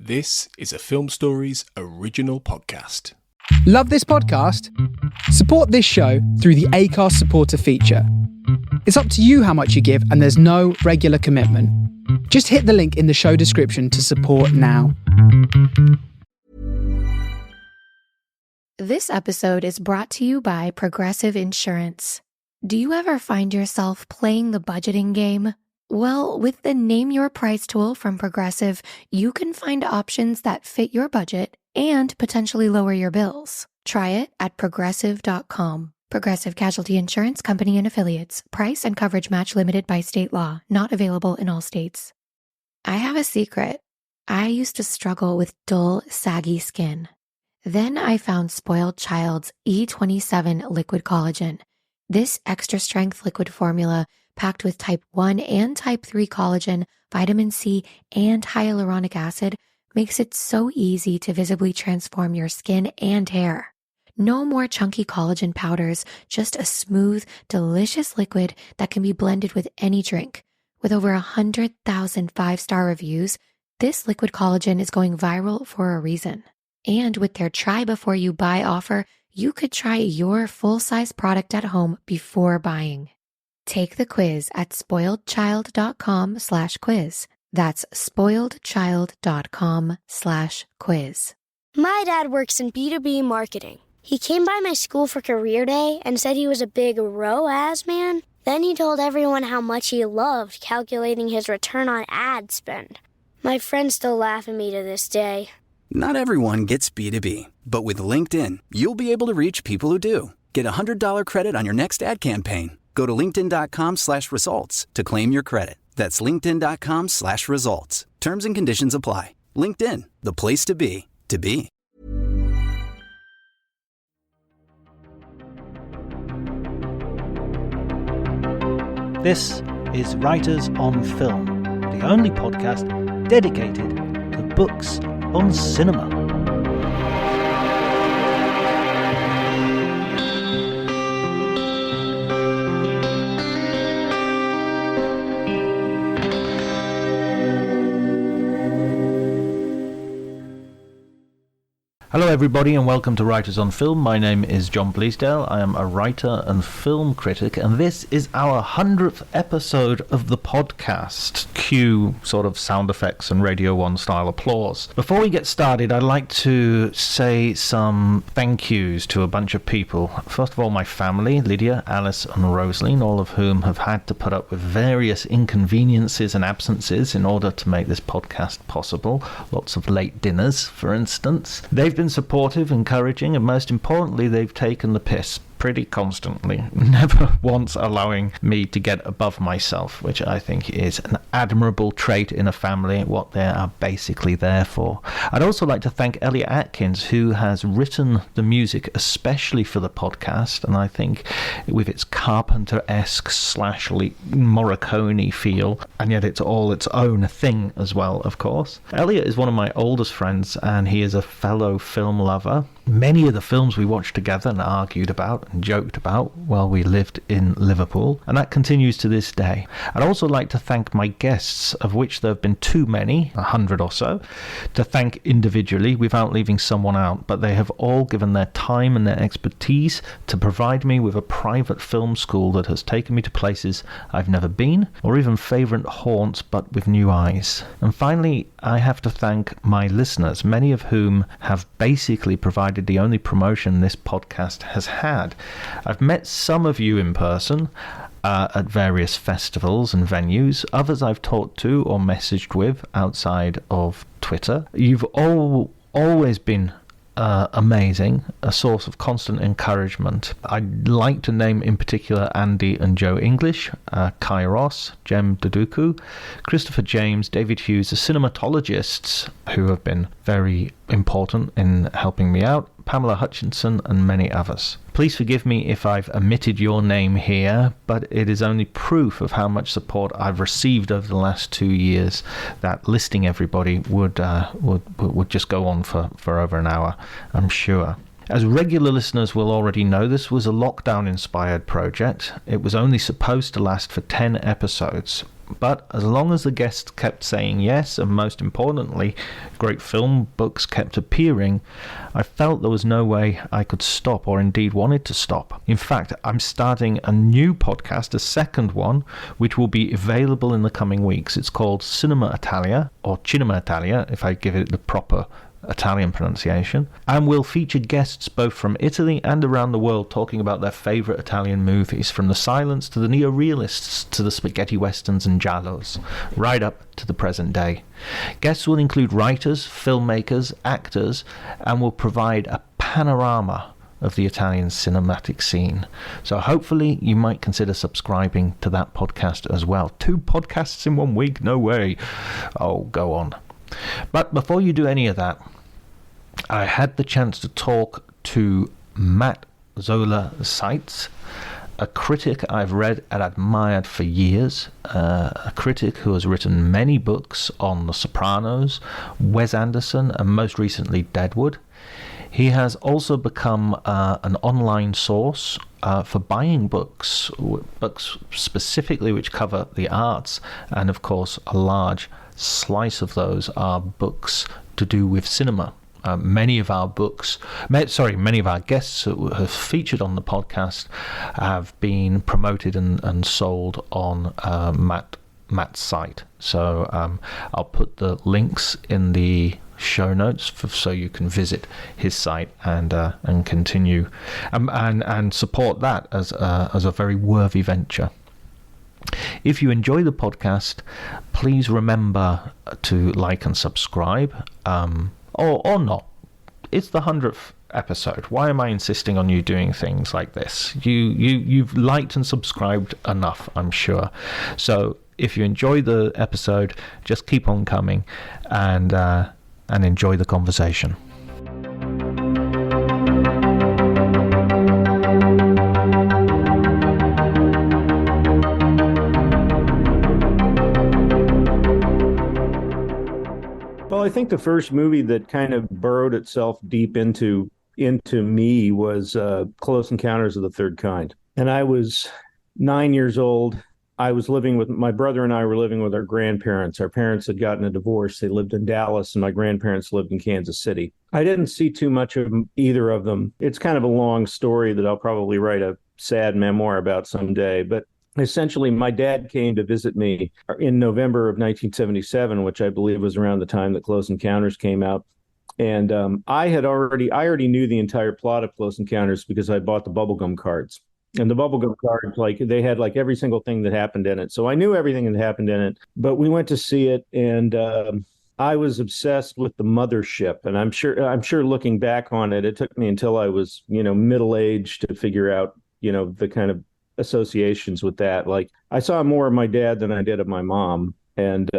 This is a Film Stories original podcast. Love this podcast? Support this show through the Acast supporter feature. It's up to you how much you give, and there's no regular commitment. Just hit the link in the show description to support now. This episode is brought to you by Progressive Insurance. Do you ever find yourself playing the budgeting game? Well, with the Name Your Price tool from Progressive, you can find options that fit your budget and potentially lower your bills. Try it at Progressive.com. Progressive Casualty Insurance Company and Affiliates. Price and coverage match limited by state law. Not available in all states. I have a secret. I used to struggle with dull, saggy skin. Then I found Spoiled Child's E27 liquid collagen. This extra strength liquid formula, packed with type 1 and type 3 collagen, vitamin C, and hyaluronic acid, makes it so easy to visibly transform your skin and hair. No more chunky collagen powders, just a smooth, delicious liquid that can be blended with any drink. With over 100,000 five-star reviews, this liquid collagen is going viral for a reason. And with their Try Before You Buy offer, you could try your full-size product at home before buying. Take the quiz at spoiledchild.com/quiz. That's spoiledchild.com/quiz. My dad works in B2B marketing. He came by my school for career day and said he was a big ROAS man. Then he told everyone how much he loved calculating his return on ad spend. My friends still laugh at me to this day. Not everyone gets B2B, but with LinkedIn, you'll be able to reach people who do. Get a $100 credit on your next ad campaign. Go to linkedin.com/results to claim your credit. That's linkedin.com/results. Terms and conditions apply. LinkedIn, the place to be, to be. This is Writers on Film, the only podcast dedicated to books on cinema. Hello everybody and welcome to Writers on Film. My name is John Bleasdale. I am a writer and film critic, and this is our 100th episode of the podcast. Cue sort of sound effects and Radio 1 style applause. Before we get started, I'd like to say some thank yous to a bunch of people. First of all, my family, Lydia, Alice and Rosaline, all of whom have had to put up with various inconveniences and absences in order to make this podcast possible. Lots of late dinners, for instance. They've been supportive, encouraging, and most importantly, they've taken the piss pretty constantly, never once allowing me to get above myself, which I think is an admirable trait in a family, what they are basically there for. I'd also like to thank Elliot Atkins, who has written the music especially for the podcast, and I think with its Carpenter-esque / Morricone feel, and yet it's all its own thing as well, of course. Elliot is one of my oldest friends, and he is a fellow film lover. Many of the films we watched together and argued about and joked about while we lived in Liverpool, and that continues to this day. I'd also like to thank my guests, of which there have been too many, 100 or so, to thank individually without leaving someone out, but they have all given their time and their expertise to provide me with a private film school that has taken me to places I've never been, or even favourite haunts but with new eyes. And finally, I have to thank my listeners, many of whom have basically provided the only promotion this podcast has had. I've met some of you in person at various festivals and venues. Others I've talked to or messaged with outside of Twitter. You've always been amazing, a source of constant encouragement. I'd like to name in particular Andy and Joe English, Kai Ross, Jem Duduku, Christopher James, David Hughes, the cinematologists who have been very important in helping me out, Pamela Hutchinson, and many others. Please forgive me if I've omitted your name here, but it is only proof of how much support I've received over the last 2 years that listing everybody would just go on for over an hour, I'm sure. As regular listeners will already know, this was a lockdown-inspired project. It was only supposed to last for 10 episodes. But as long as the guests kept saying yes, and most importantly, great film books kept appearing, I felt there was no way I could stop, or indeed wanted to stop. In fact, I'm starting a new podcast, a second one, which will be available in the coming weeks. It's called Cinema Italia, or Cinema Italia, if I give it the proper Italian pronunciation, and will feature guests both from Italy and around the world talking about their favourite Italian movies, from the silents to the neo-realists to the spaghetti westerns and giallos, right up to the present day. Guests will include writers, filmmakers, actors, and will provide a panorama of the Italian cinematic scene. So hopefully you might consider subscribing to that podcast as well. 2 podcasts in 1 week? No way. Oh, go on. But before you do any of that, I had the chance to talk to Matt Zoller Seitz, a critic I've read and admired for years, a critic who has written many books on The Sopranos, Wes Anderson, and most recently Deadwood. He has also become an online source for buying books specifically which cover the arts, and of course a large slice of those are books to do with cinema. Many of our guests who have featured on the podcast have been promoted and sold on Matt's site. So I'll put the links in the show notes so you can visit his site and continue and support that as a very worthy venture. If you enjoy the podcast, please remember to like and subscribe, or not. It's the 100th episode. Why am I insisting on you doing things like this? You've liked and subscribed enough, I'm sure. So if you enjoy the episode, just keep on coming and enjoy the conversation. Well, I think the first movie that kind of burrowed itself deep into me was Close Encounters of the Third Kind. And I was 9 years old. I was living with my brother, and I were living with our grandparents. Our parents had gotten a divorce. They lived in Dallas, and my grandparents lived in Kansas City. I didn't see too much of either of them. It's kind of a long story that I'll probably write a sad memoir about someday. But essentially, my dad came to visit me in November of 1977, which I believe was around the time that Close Encounters came out. And I already knew the entire plot of Close Encounters because I bought the bubblegum cards. And the bubblegum cards, they had every single thing that happened in it. So I knew everything that happened in it. But we went to see it, and I was obsessed with the mothership. And I'm sure looking back on it, it took me until I was, middle-aged to figure out, the kind of associations with that. I saw more of my dad than I did of my mom. And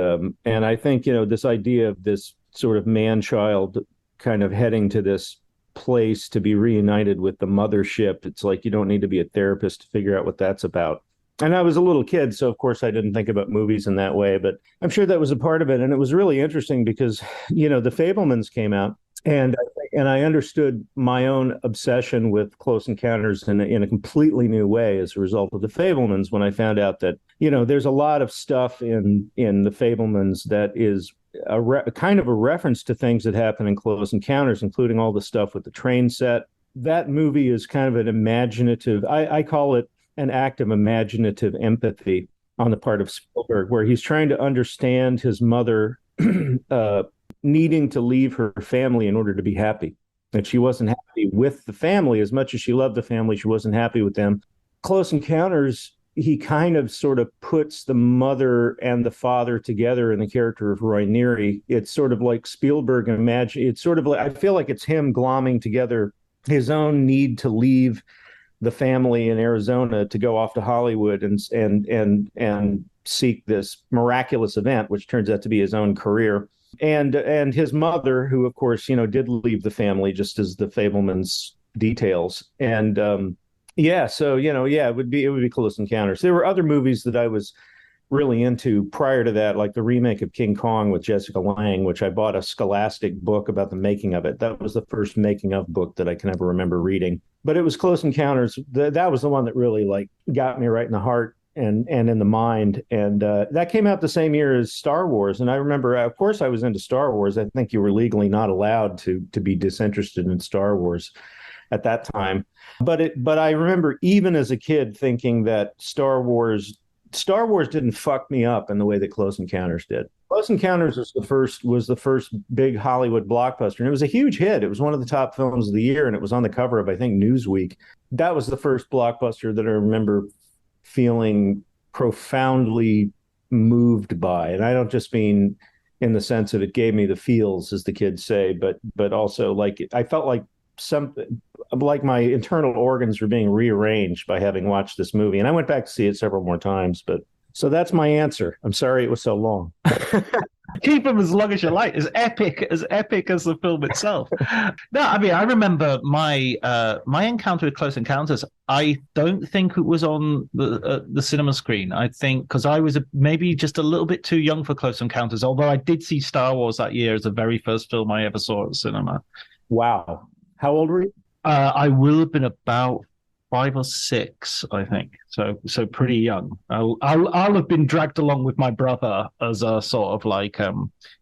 I think, this idea of this sort of man-child kind of heading to this place to be reunited with the mothership, it's you don't need to be a therapist to figure out what that's about. And I was a little kid, so of course I didn't think about movies in that way, but I'm sure that was a part of it. And it was really interesting because, the Fabelmans came out, and I understood my own obsession with Close Encounters in a completely new way as a result of the Fabelmans, when I found out that, there's a lot of stuff in the Fabelmans that is kind of a reference to things that happen in Close Encounters, including all the stuff with the train set. That movie is kind of an imaginative, I call it an act of imaginative empathy on the part of Spielberg, where he's trying to understand his mother needing to leave her family in order to be happy. And she wasn't happy with the family as much as she loved the family. She wasn't happy with them. Close Encounters, he kind of sort of puts the mother and the father together in the character of Roy Neary. It's sort of like Spielberg it's sort of I feel like it's him glomming together his own need to leave the family in Arizona to go off to Hollywood and seek this miraculous event, which turns out to be his own career. And his mother, who of course, did leave the family, just as the Fabelmans details. And it would be Close Encounters. There were other movies that I was really into prior to that, like the remake of King Kong with Jessica Lange, which I bought a Scholastic book about the making of it. That was the first making of book that I can ever remember reading. But it was Close Encounters. That was the one that really like got me right in the heart and in the mind. And that came out the same year as Star Wars. And I remember, of course, I was into Star Wars. I think you were legally not allowed to be disinterested in Star Wars at that time. But I remember even as a kid thinking that Star Wars didn't fuck me up in the way that Close Encounters did. Close Encounters was the first big Hollywood blockbuster, and it was a huge hit. It was one of the top films of the year, and it was on the cover of, I think, Newsweek. That was the first blockbuster that I remember feeling profoundly moved by, and I don't just mean in the sense of it gave me the feels, as the kids say, but also like I felt like something like my internal organs were being rearranged by having watched this movie. And I went back to see it several more times. But so that's my answer. I'm sorry it was so long. Keep them as long as you like. As epic as the film itself. No, I mean, I remember my encounter with Close Encounters. I don't think it was on the cinema screen. I think because I was maybe just a little bit too young for Close Encounters. Although I did see Star Wars that year as the very first film I ever saw at the cinema. Wow. How old were you? I will have been about 5 or 6, I think. So pretty young. I'll have been dragged along with my brother as a sort of like,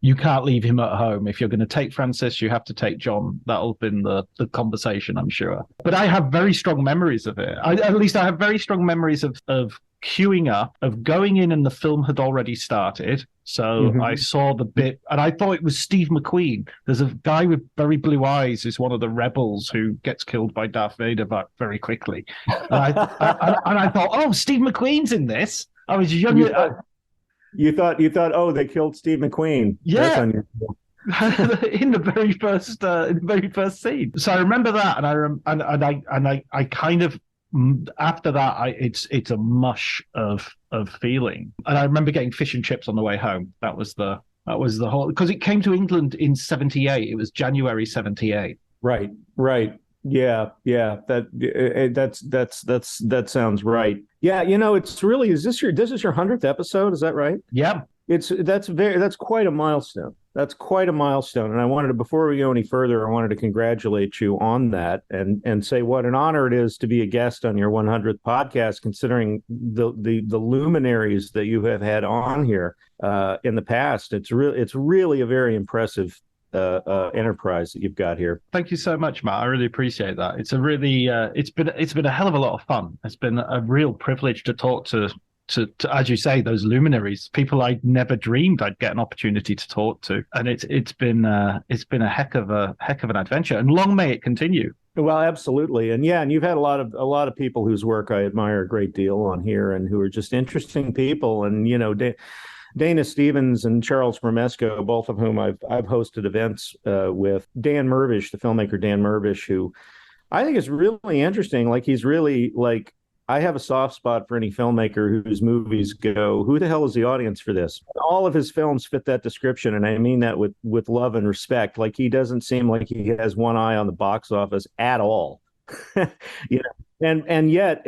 you can't leave him at home. If you're going to take Francis, you have to take John. That'll have been the conversation, I'm sure. But I have very strong memories of it. At least I have very strong memories of queuing up, of going in and the film had already started. So I saw the bit and I thought it was Steve McQueen. There's a guy with very blue eyes who's one of the rebels who gets killed by Darth Vader very quickly. And I thought, oh, Steve McQueen's in this. I was young. You thought, oh, they killed Steve McQueen. Yeah. in the very first scene. So I remember that, and I kind of after that, it's a mush of feeling. And I remember getting fish and chips on the way home. That was the whole, because it came to England in 1978. It was January 1978. Right. Yeah. That sounds right. Yeah. It's really, this is your 100th episode? Is that right? Yeah. That's quite a milestone. That's quite a milestone. And I wanted to, before we go any further, I wanted to congratulate you on that and say what an honor it is to be a guest on your 100th podcast, considering the luminaries that you have had on here in the past. It's really a very impressive enterprise that you've got here. Thank you so much, Matt. I really appreciate that. It's a really it's been a hell of a lot of fun. It's been a real privilege to talk to as you say, those luminaries, people I never dreamed I'd get an opportunity to talk to, and it's been a heck of an adventure, and long may it continue. Well, absolutely, and you've had a lot of people whose work I admire a great deal on here, and who are just interesting people, and Dana Stevens and Charles Bramesco, both of whom I've hosted events with. Dan Mirvish, the filmmaker Dan Mirvish, who I think is really interesting. Like, he's really like, I have a soft spot for any filmmaker whose movies go, who the hell is the audience for this? All of his films fit that description, and I mean that with love and respect. Like, he doesn't seem like he has one eye on the box office at all. And yet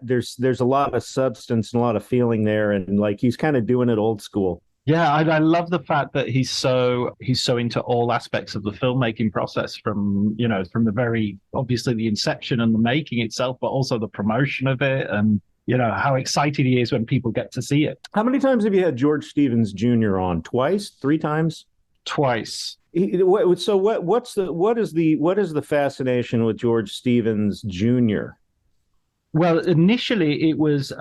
there's a lot of substance and a lot of feeling there, and like he's kind of doing it old school. Yeah, I love the fact that he's so into all aspects of the filmmaking process, from the very obviously the inception and the making itself, but also the promotion of it, and how excited he is when people get to see it. How many times have you had George Stevens Jr. on? Twice? 3 times? Twice. So what is the fascination with George Stevens Jr.? Well, initially it was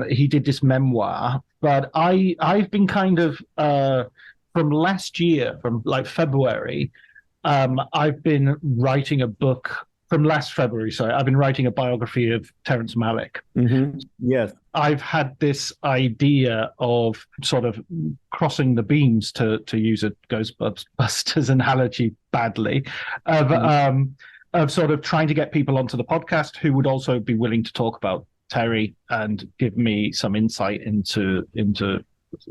he did this memoir, but I've been kind of from last year, from like February, I've been writing a book. From last February, sorry, I've been writing a biography of Terrence Malick. Mm-hmm. Yes. I've had this idea of sort of crossing the beams, to use a Ghostbusters analogy badly, of sort of trying to get people onto the podcast who would also be willing to talk about Terry and give me some insight into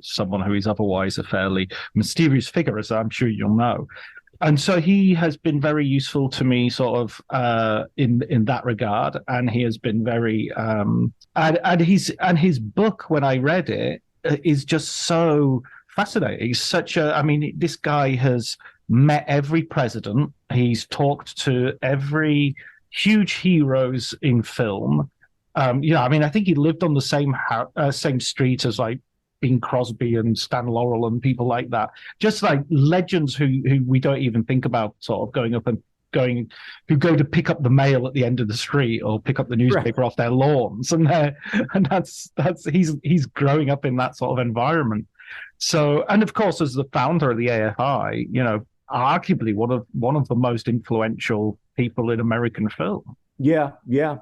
someone who is otherwise a fairly mysterious figure, as I'm sure you'll know. And so he has been very useful to me, sort of in that regard, and he has been very and his book, when I read it, is just so fascinating. He's I mean, this guy has met every president. He's talked to every huge heroes in film. I mean, I think he lived on the same street as like Bing Crosby and Stan Laurel and people like that. Just like legends who we don't even think about sort of who go to pick up the mail at the end of the street or pick up the newspaper off their lawns. And that's he's growing up in that sort of environment. So, and of course, as the founder of the AFI, arguably one of the most influential people in American film. Yeah,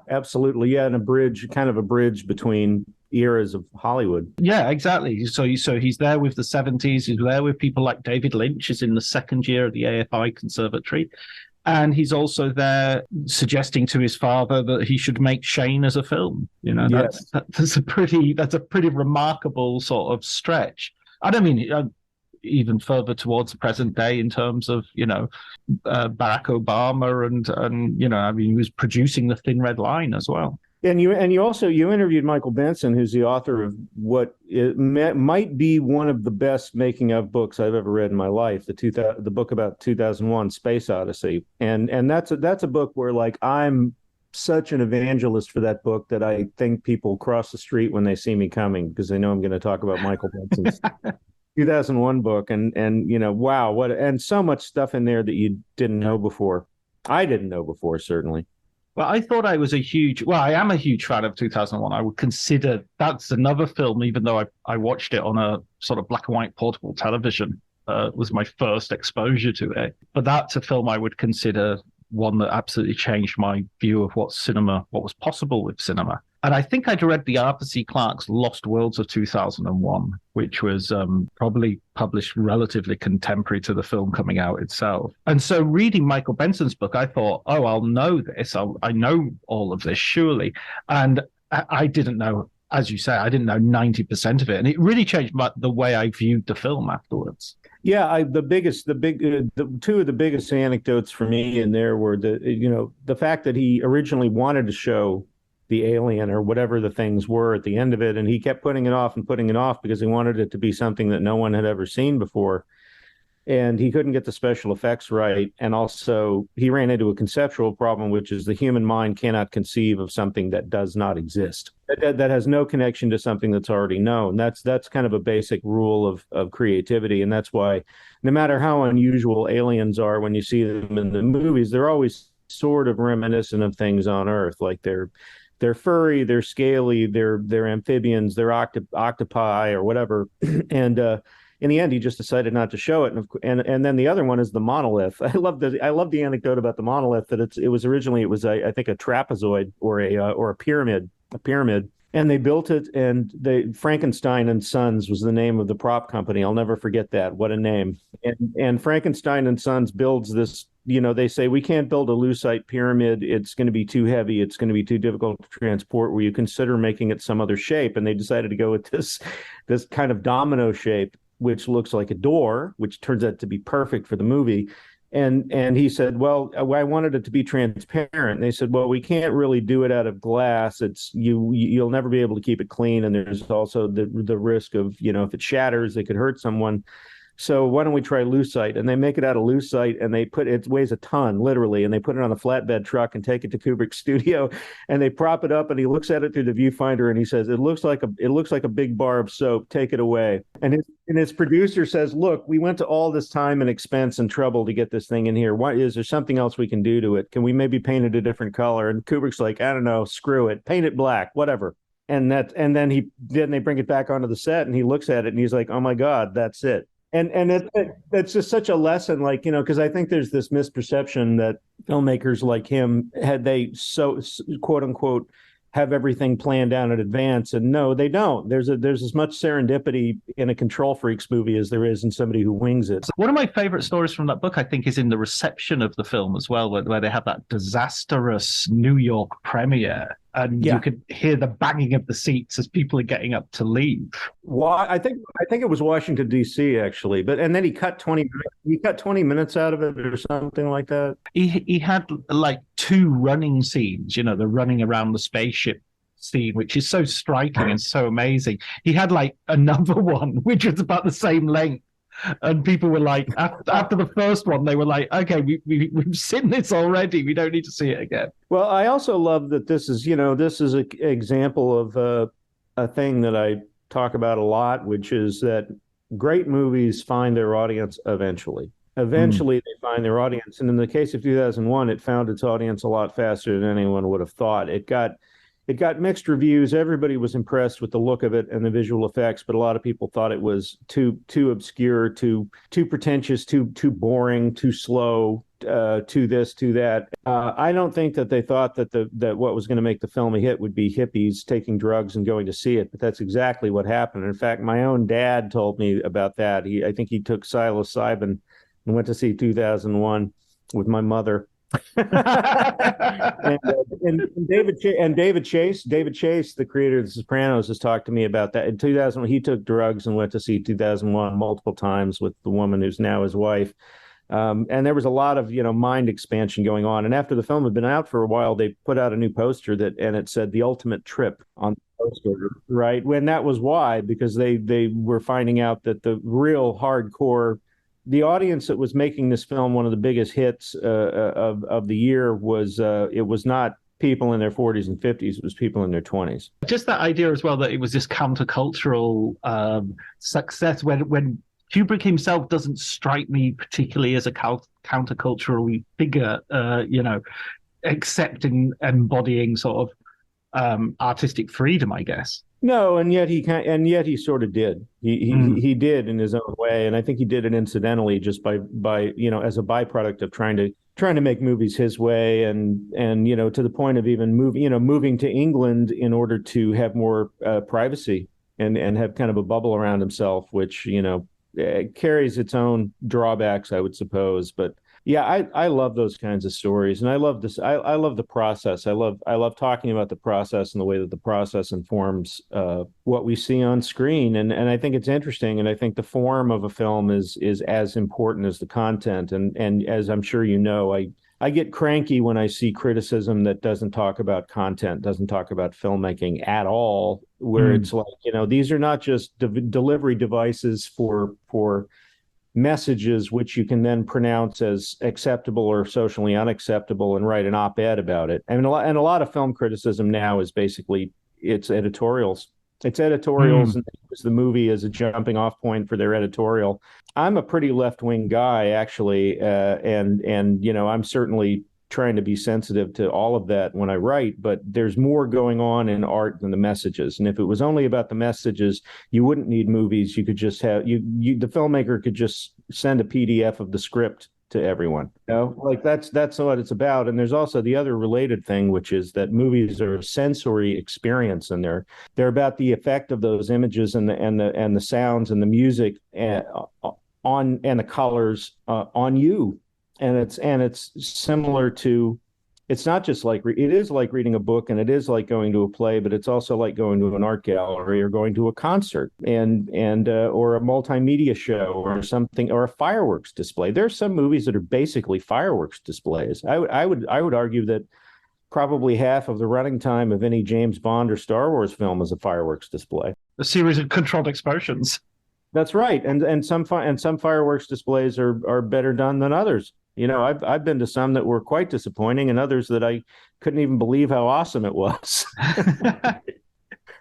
absolutely. Yeah, and kind of a bridge between eras of Hollywood. Yeah, exactly. So he's there with the 70s. He's there with people like David Lynch, is in the second year of the AFI Conservatory. And he's also there suggesting to his father that he should make Shane as a film. That's a pretty remarkable sort of stretch. I don't mean even further towards the present day in terms of, Barack Obama and I mean, he was producing The Thin Red Line as well. And you interviewed Michael Benson, who's the author of what might be one of the best making of books I've ever read in my life, the book about 2001: Space Odyssey, and that's a book where like I'm such an evangelist for that book that I think people cross the street when they see me coming because they know I'm going to talk about Michael Benson's 2001 book, and wow, and so much stuff in there that you didn't know before. I didn't know before, certainly. Well, I thought I am a huge fan of 2001. I would consider that's another film, even though I watched it on a sort of black and white portable television, was my first exposure to it. But that's a film I would consider one that absolutely changed my view of what was possible with cinema. And I think I'd read the Arthur C. Clarke's Lost Worlds of 2001, which was probably published relatively contemporary to the film coming out itself. And so reading Michael Benson's book, I thought, oh, I'll know this. I know all of this, surely. And I didn't know, as you say, I didn't know 90% of it. And it really changed the way I viewed the film afterwards. Yeah, the two of the biggest anecdotes for me in there were the fact that he originally wanted to show the alien or whatever the things were at the end of it, and he kept putting it off because he wanted it to be something that no one had ever seen before, and he couldn't get the special effects right, and also he ran into a conceptual problem, which is the human mind cannot conceive of something that does not exist, that has no connection to something that's already known. That's kind of a basic rule of creativity, and that's why no matter how unusual aliens are when you see them in the movies, they're always sort of reminiscent of things on Earth, like they're furry, they're scaly, they're amphibians, they're octopi or whatever. And in the end, he just decided not to show it. And then the other one is the monolith. I love the anecdote about the monolith that it was originally I think a trapezoid or a pyramid. And they built it, and Frankenstein and Sons was the name of the prop company. I'll never forget that. What a name. And Frankenstein and Sons builds this, they say, we can't build a lucite pyramid. It's going to be too heavy. It's going to be too difficult to transport. Will you consider making it some other shape? And they decided to go with this kind of domino shape, which looks like a door, which turns out to be perfect for the movie. And he said, well, I wanted it to be transparent. And they said, well, we can't really do it out of glass. You'll never be able to keep it clean. And there's also the risk of, if it shatters, it could hurt someone. So why don't we try lucite? And they make it out of lucite, and it weighs a ton, literally, and they put it on a flatbed truck and take it to Kubrick's studio, and they prop it up, and he looks at it through the viewfinder, and he says, it looks like a big bar of soap. Take it away. And his producer says, look, we went to all this time and expense and trouble to get this thing in here. Is there something else we can do to it? Can we maybe paint it a different color? And Kubrick's like, I don't know, screw it, paint it black, whatever. And then they bring it back onto the set, and he looks at it, and he's like, oh my God, that's it. And it's just such a lesson, because I think there's this misperception that filmmakers like him so quote unquote have everything planned down in advance, and no, they don't. There's as much serendipity in a control freaks movie as there is in somebody who wings it. One of my favorite stories from that book, I think, is in the reception of the film as well, where they have that disastrous New York premiere. And you could hear the banging of the seats as people are getting up to leave. Well, I think it was Washington D.C. actually, and then he cut 20 minutes out of it or something like that. He had like two running scenes, the running around the spaceship scene, which is so striking and so amazing. He had like another one, which was about the same length. And people were like, after the first one, they were like, okay, we've seen this already. We don't need to see it again. Well, I also love that this is an example of a thing that I talk about a lot, which is that great movies find their audience eventually. Eventually, they find their audience. And in the case of 2001, it found its audience a lot faster than anyone would have thought. It got mixed reviews. Everybody was impressed with the look of it and the visual effects, but a lot of people thought it was too obscure, too pretentious, too boring, too slow, too this, too that. I don't think that they thought that what was going to make the film a hit would be hippies taking drugs and going to see it, but that's exactly what happened. In fact, my own dad told me about that. I think he took psilocybin and went to see 2001 with my mother. and David Chase, the creator of The Sopranos, has talked to me about that. In 2000, he took drugs and went to see 2001 multiple times with the woman who's now his wife. And there was a lot of mind expansion going on. And after the film had been out for a while, they put out a new poster and it said "The Ultimate Trip" on the poster, right? When that was why, because they were finding out that the real hardcore. The audience that was making this film one of the biggest hits of the year was it was not people in their 40s and 50s. It was people in their 20s. Just that idea as well that it was this countercultural success when Kubrick himself doesn't strike me particularly as a countercultural figure, except in embodying sort of artistic freedom, I guess. No, and yet he sort of did. He did in his own way, and I think he did it incidentally, just by as a byproduct of trying to make movies his way, and to the point of even moving to England in order to have more privacy and have kind of a bubble around himself, which carries its own drawbacks, I would suppose, but. Yeah, I love those kinds of stories, and I love this. I love the process. I love talking about the process and the way that the process informs what we see on screen. And I think it's interesting, and I think the form of a film is as important as the content. And as I'm sure you know, I get cranky when I see criticism that doesn't talk about content, doesn't talk about filmmaking at all, where it's like, these are not just delivery devices for messages which you can then pronounce as acceptable or socially unacceptable and write an op-ed about it. I mean, a lot of film criticism now is basically it's editorials. It's editorials and they use the movie as a jumping off point for their editorial. I'm a pretty left-wing guy, actually, and I'm certainly trying to be sensitive to all of that when I write, but there's more going on in art than the messages. And if it was only about the messages, you wouldn't need movies. You could just have the filmmaker could just send a PDF of the script to everyone. Like that's what it's about. And there's also the other related thing, which is that movies are a sensory experience, and they're about the effect of those images and the sounds and the music and the colors on you. And it's similar to, it's not just like, it is like reading a book, and it is like going to a play, but it's also like going to an art gallery or going to a concert and or a multimedia show or something, or a fireworks display. There's some movies that are basically fireworks displays. I would argue that probably half of the running time of any James Bond or Star Wars film is a fireworks display. A series of controlled explosions. That's right, and some fireworks displays are better done than others. I've been to some that were quite disappointing, and others that I couldn't even believe how awesome it was.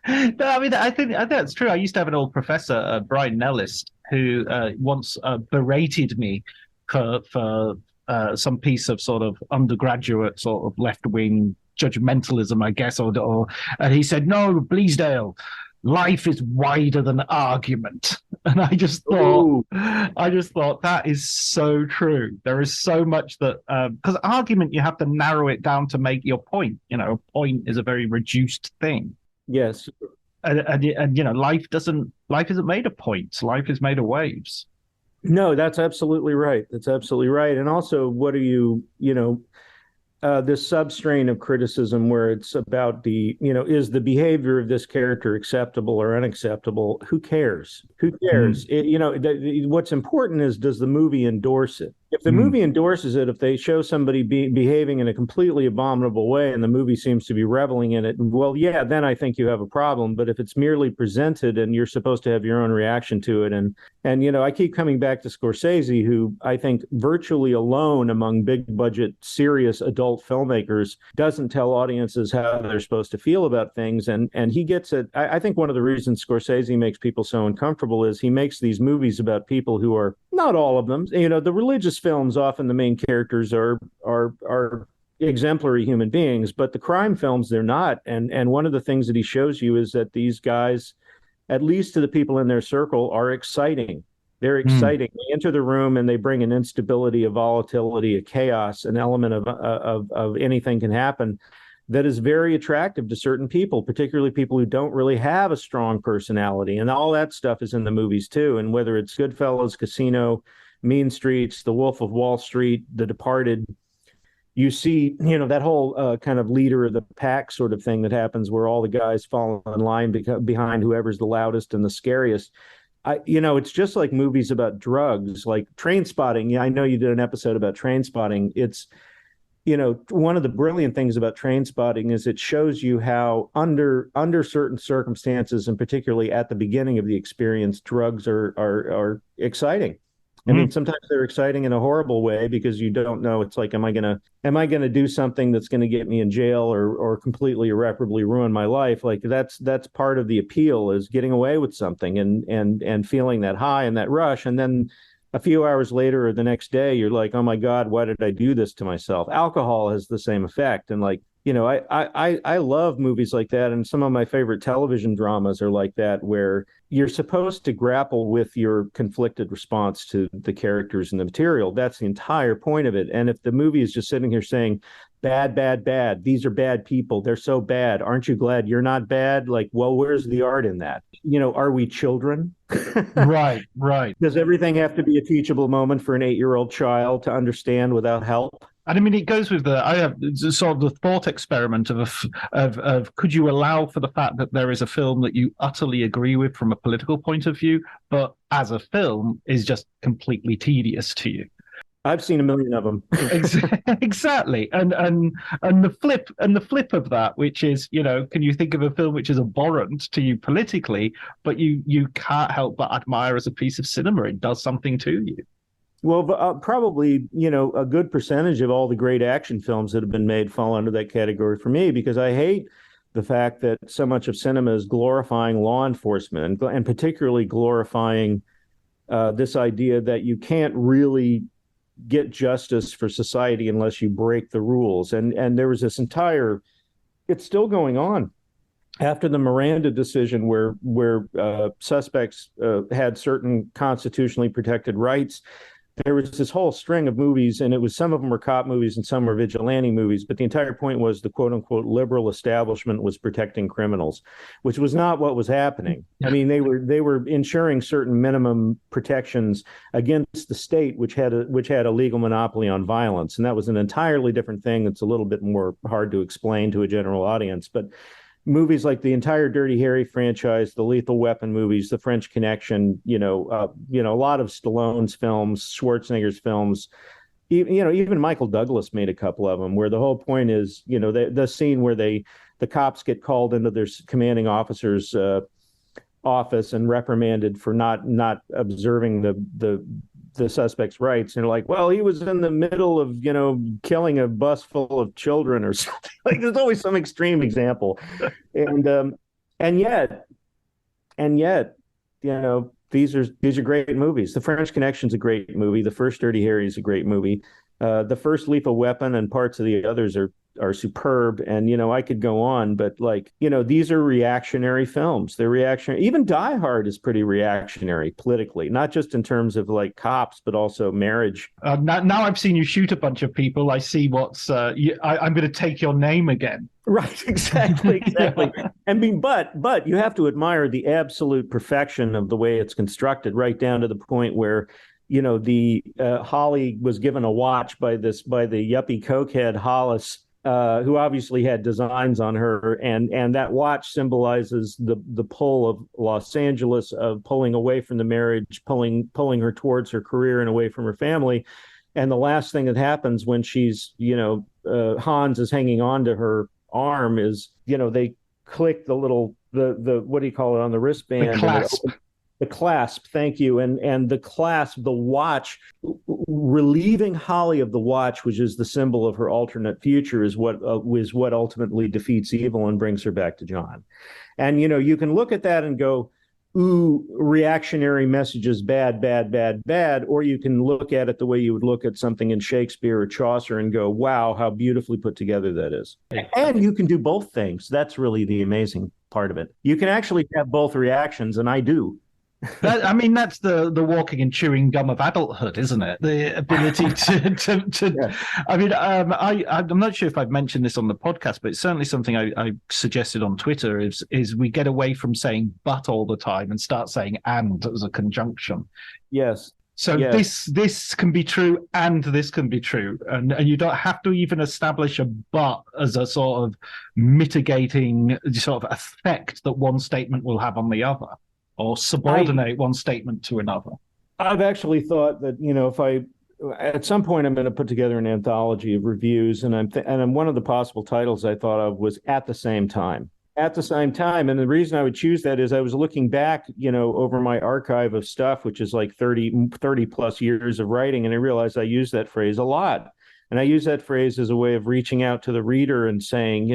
No, I mean, I think that's true. I used to have an old professor, Brian Nellis, who once berated me for some piece of sort of undergraduate sort of left-wing judgmentalism, I guess, and he said, "No, Bleasdale, life is wider than argument." And I just thought that is so true. There is so much that, because argument, you have to narrow it down to make your point. A point is a very reduced thing. Yes. And life isn't made of points. Life is made of waves. No, that's absolutely right. That's absolutely right. And also, what are this substrain of criticism where it's about is the behavior of this character acceptable or unacceptable? Who cares? Who cares? What's important is, does the movie endorse it? If the movie endorses it, if they show somebody behaving in a completely abominable way and the movie seems to be reveling in it, well, yeah, then I think you have a problem. But if it's merely presented and you're supposed to have your own reaction to it, and I keep coming back to Scorsese, who I think virtually alone among big budget, serious adult filmmakers doesn't tell audiences how they're supposed to feel about things, and he gets it. I think one of the reasons Scorsese makes people so uncomfortable is he makes these movies about people who are, not all of them, the religious films, often the main characters are exemplary human beings, but the crime films, they're not. And one of the things that he shows you is that these guys, at least to the people in their circle, are exciting. They're exciting. They enter the room and they bring an instability, a volatility, a chaos, an element of anything can happen that is very attractive to certain people, particularly people who don't really have a strong personality. And all that stuff is in the movies too. And whether it's Goodfellas, Casino, Mean Streets, The Wolf of Wall Street, The Departed, you see, that whole kind of leader of the pack sort of thing that happens where all the guys fall in line behind whoever's the loudest and the scariest. It's just like movies about drugs, like Trainspotting. Yeah, I know you did an episode about Trainspotting. It's, one of the brilliant things about Trainspotting is it shows you how under certain circumstances, and particularly at the beginning of the experience, drugs are exciting. I mean, sometimes they're exciting in a horrible way because you don't know. It's like, am I gonna do something that's going to get me in jail or completely irreparably ruin my life? Like that's part of the appeal, is getting away with something and feeling that high and that rush. And then a few hours later or the next day, you're like, oh my God, why did I do this to myself? Alcohol has the same effect. And like, I love movies like that. And some of my favorite television dramas are like that, where you're supposed to grapple with your conflicted response to the characters and the material. That's the entire point of it. And if the movie is just sitting here saying, bad, bad, bad, these are bad people, they're so bad, aren't you glad you're not bad? Like, well, where's the art in that? Are we children? Right. Does everything have to be a teachable moment for an 8-year-old child to understand without help? And I mean, it goes with I have sort of the thought experiment of could you allow for the fact that there is a film that you utterly agree with from a political point of view, but as a film is just completely tedious to you? I've seen a million of them. Exactly, and the flip of that, which is, can you think of a film which is abhorrent to you politically, but you can't help but admire as a piece of cinema? It does something to you. Well, probably, a good percentage of all the great action films that have been made fall under that category for me, because I hate the fact that so much of cinema is glorifying law enforcement and particularly glorifying this idea that you can't really get justice for society unless you break the rules. And there was this it's still going on after the Miranda decision, where suspects had certain constitutionally protected rights. There was this whole string of movies, and some of them were cop movies and some were vigilante movies, but the entire point was the quote unquote liberal establishment was protecting criminals, which was not what was happening. I mean, they were ensuring certain minimum protections against the state, which had a legal monopoly on violence. And that was an entirely different thing that's a little bit more hard to explain to a general audience. But movies like the entire Dirty Harry franchise, the Lethal Weapon movies, The French Connection, a lot of Stallone's films, Schwarzenegger's films, even Michael Douglas made a couple of them, where the whole point is, the scene where the cops get called into their commanding officer's office and reprimanded for not observing the suspect's rights, and they're like, well, he was in the middle of killing a bus full of children or something. Like, there's always some extreme example, and yet these are great movies. The French Connection's a great movie. The first Dirty Harry is a great movie. The first Lethal Weapon and parts of the others are superb. And, I could go on, but these are reactionary films. They're reactionary. Even Die Hard is pretty reactionary politically, not just in terms of like cops, but also marriage. Now I've seen you shoot a bunch of people. I see I'm going to take your name again. Right. Exactly. But you have to admire the absolute perfection of the way it's constructed, right down to the point where, the Holly was given a watch by the yuppie cokehead Hollis, who obviously had designs on her, and that watch symbolizes the pull of Los Angeles, of pulling away from the marriage, pulling her towards her career and away from her family. And the last thing that happens when she's, Hans is hanging on to her arm is, they click the little, the what do you call it on the wristband? The clasp. The clasp, thank you. And the clasp, the watch, relieving Holly of the watch, which is the symbol of her alternate future, is what ultimately defeats evil and brings her back to John. And, you can look at that and go, ooh, reactionary messages, bad, bad, bad, bad. Or you can look at it the way you would look at something in Shakespeare or Chaucer and go, wow, how beautifully put together that is. And you can do both things. That's really the amazing part of it. You can actually have both reactions, and I do. That's the walking and chewing gum of adulthood, isn't it? The ability to Yeah. I'm not sure if I've mentioned this on the podcast, but it's certainly something I suggested on Twitter is we get away from saying but all the time and start saying and as a conjunction. Yes. So yes. this can be true and this can be true. And you don't have to even establish a but as a sort of mitigating sort of effect that one statement will have on the other, or subordinate one statement to another. I've actually thought that, at some point I'm going to put together an anthology of reviews, and I'm one of the possible titles I thought of was At the Same Time. At the Same Time. And the reason I would choose that is I was looking back, over my archive of stuff, which is like 30 plus years of writing, and I realized I use that phrase a lot. And I use that phrase as a way of reaching out to the reader and saying,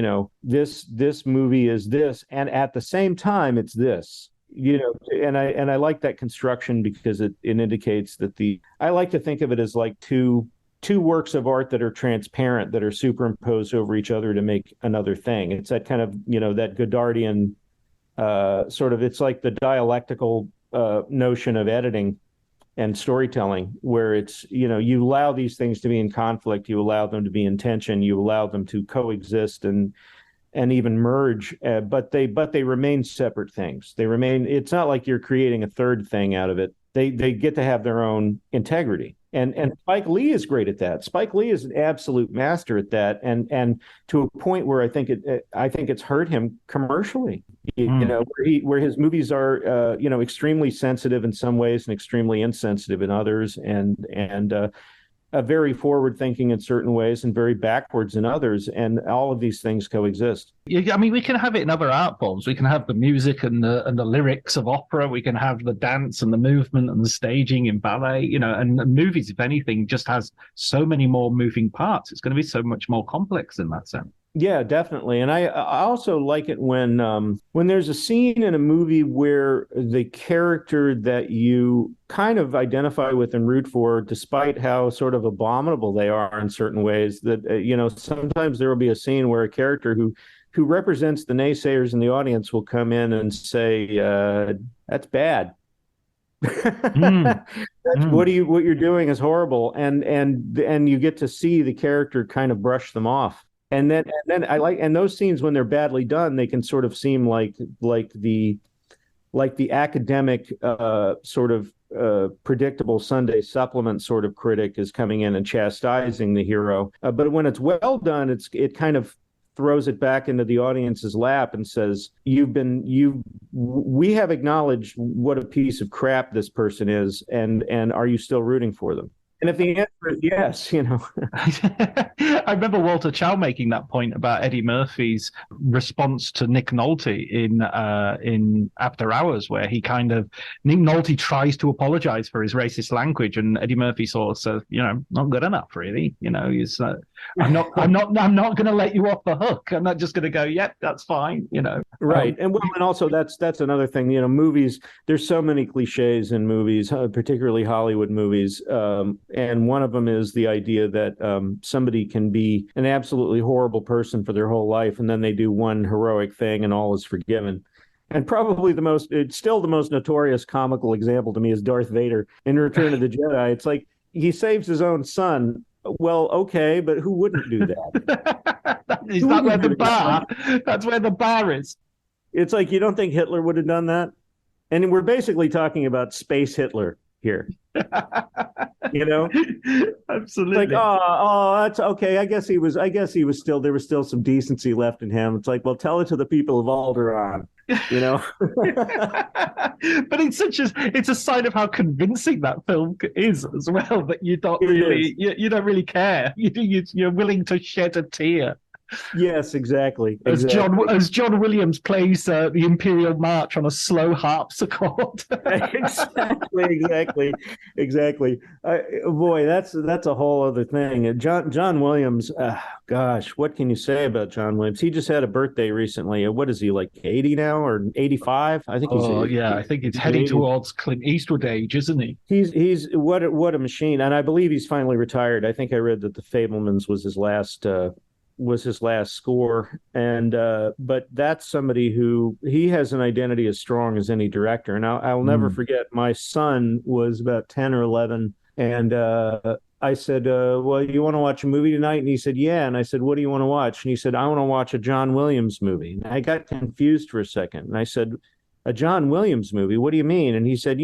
this movie is this, and at the same time, it's this. And I like that construction because it indicates that I like to think of it as like two works of art that are transparent, that are superimposed over each other to make another thing. It's that kind of, that Godardian sort of, it's like the dialectical notion of editing and storytelling, where it's, you allow these things to be in conflict, you allow them to be in tension, you allow them to coexist and even merge, but they remain separate things. It's not like you're creating a third thing out of it. They get to have their own integrity. And Spike Lee is great at that. Spike Lee is an absolute master at that, and to a point where I think it's hurt him commercially. Where his movies are extremely sensitive in some ways and extremely insensitive in others, and very forward-thinking in certain ways and very backwards in others, and all of these things coexist. Yeah, we can have it in other art forms. We can have the music and the lyrics of opera. We can have the dance and the movement and the staging in ballet. And movies, if anything, just has so many more moving parts. It's going to be so much more complex in that sense. Yeah, definitely. And I also like it when there's a scene in a movie where the character that you kind of identify with and root for, despite how sort of abominable they are in certain ways, that, sometimes there will be a scene where a character who represents the naysayers in the audience will come in and say, that's bad. What you're doing is horrible. And you get to see the character kind of brush them off. And then I like, and those scenes, when they're badly done, they can sort of seem like the academic sort of predictable Sunday supplement sort of critic is coming in and chastising the hero. But when it's well done, it kind of throws it back into the audience's lap and says, we have acknowledged what a piece of crap this person is, and are you still rooting for them? And if the answer is yes, I remember Walter Chow making that point about Eddie Murphy's response to Nick Nolte in After Hours, where Nick Nolte tries to apologize for his racist language, and Eddie Murphy sort of says, not good enough, really. He's I'm not going to let you off the hook. I'm not just going to go, yep, that's fine. Right. And also that's another thing. Movies. There's so many cliches in movies, particularly Hollywood movies. And one of them is the idea that somebody can be an absolutely horrible person for their whole life, and then they do one heroic thing and all is forgiven. And probably it's still the most notorious comical example to me is Darth Vader in Return of the Jedi. It's like he saves his own son. Well, okay, but who wouldn't do that? Is that where the bar? That's where the bar is. It's like, you don't think Hitler would have done that? And we're basically talking about space Hitler here. Absolutely. Like, that's okay. I guess he was still, there was still some decency left in him. It's like, well, tell it to the people of Alderaan. you know. But it's a sign of how convincing that film is as well, that you don't really you don't really care. You're willing to shed a tear. Yes, exactly. As John Williams plays the Imperial March on a slow harpsichord. exactly. Boy, that's a whole other thing. John Williams. Gosh, what can you say about John Williams? He just had a birthday recently. What is he, like 80 now or 85? I think I think he's heading towards Clint Eastwood age, isn't he? He's what a machine, and I believe he's finally retired. I think I read that The Fabelmans was his last score, and but that's somebody who he has an identity as strong as any director. And I'll never forget, my son was about 10 or 11, and I said, well, you want to watch a movie tonight? And he said, yeah. And I said, what do you want to watch? And he said, I want to watch a John Williams movie. And I got confused for a second, and I said, a John Williams movie? What do you mean? And he said,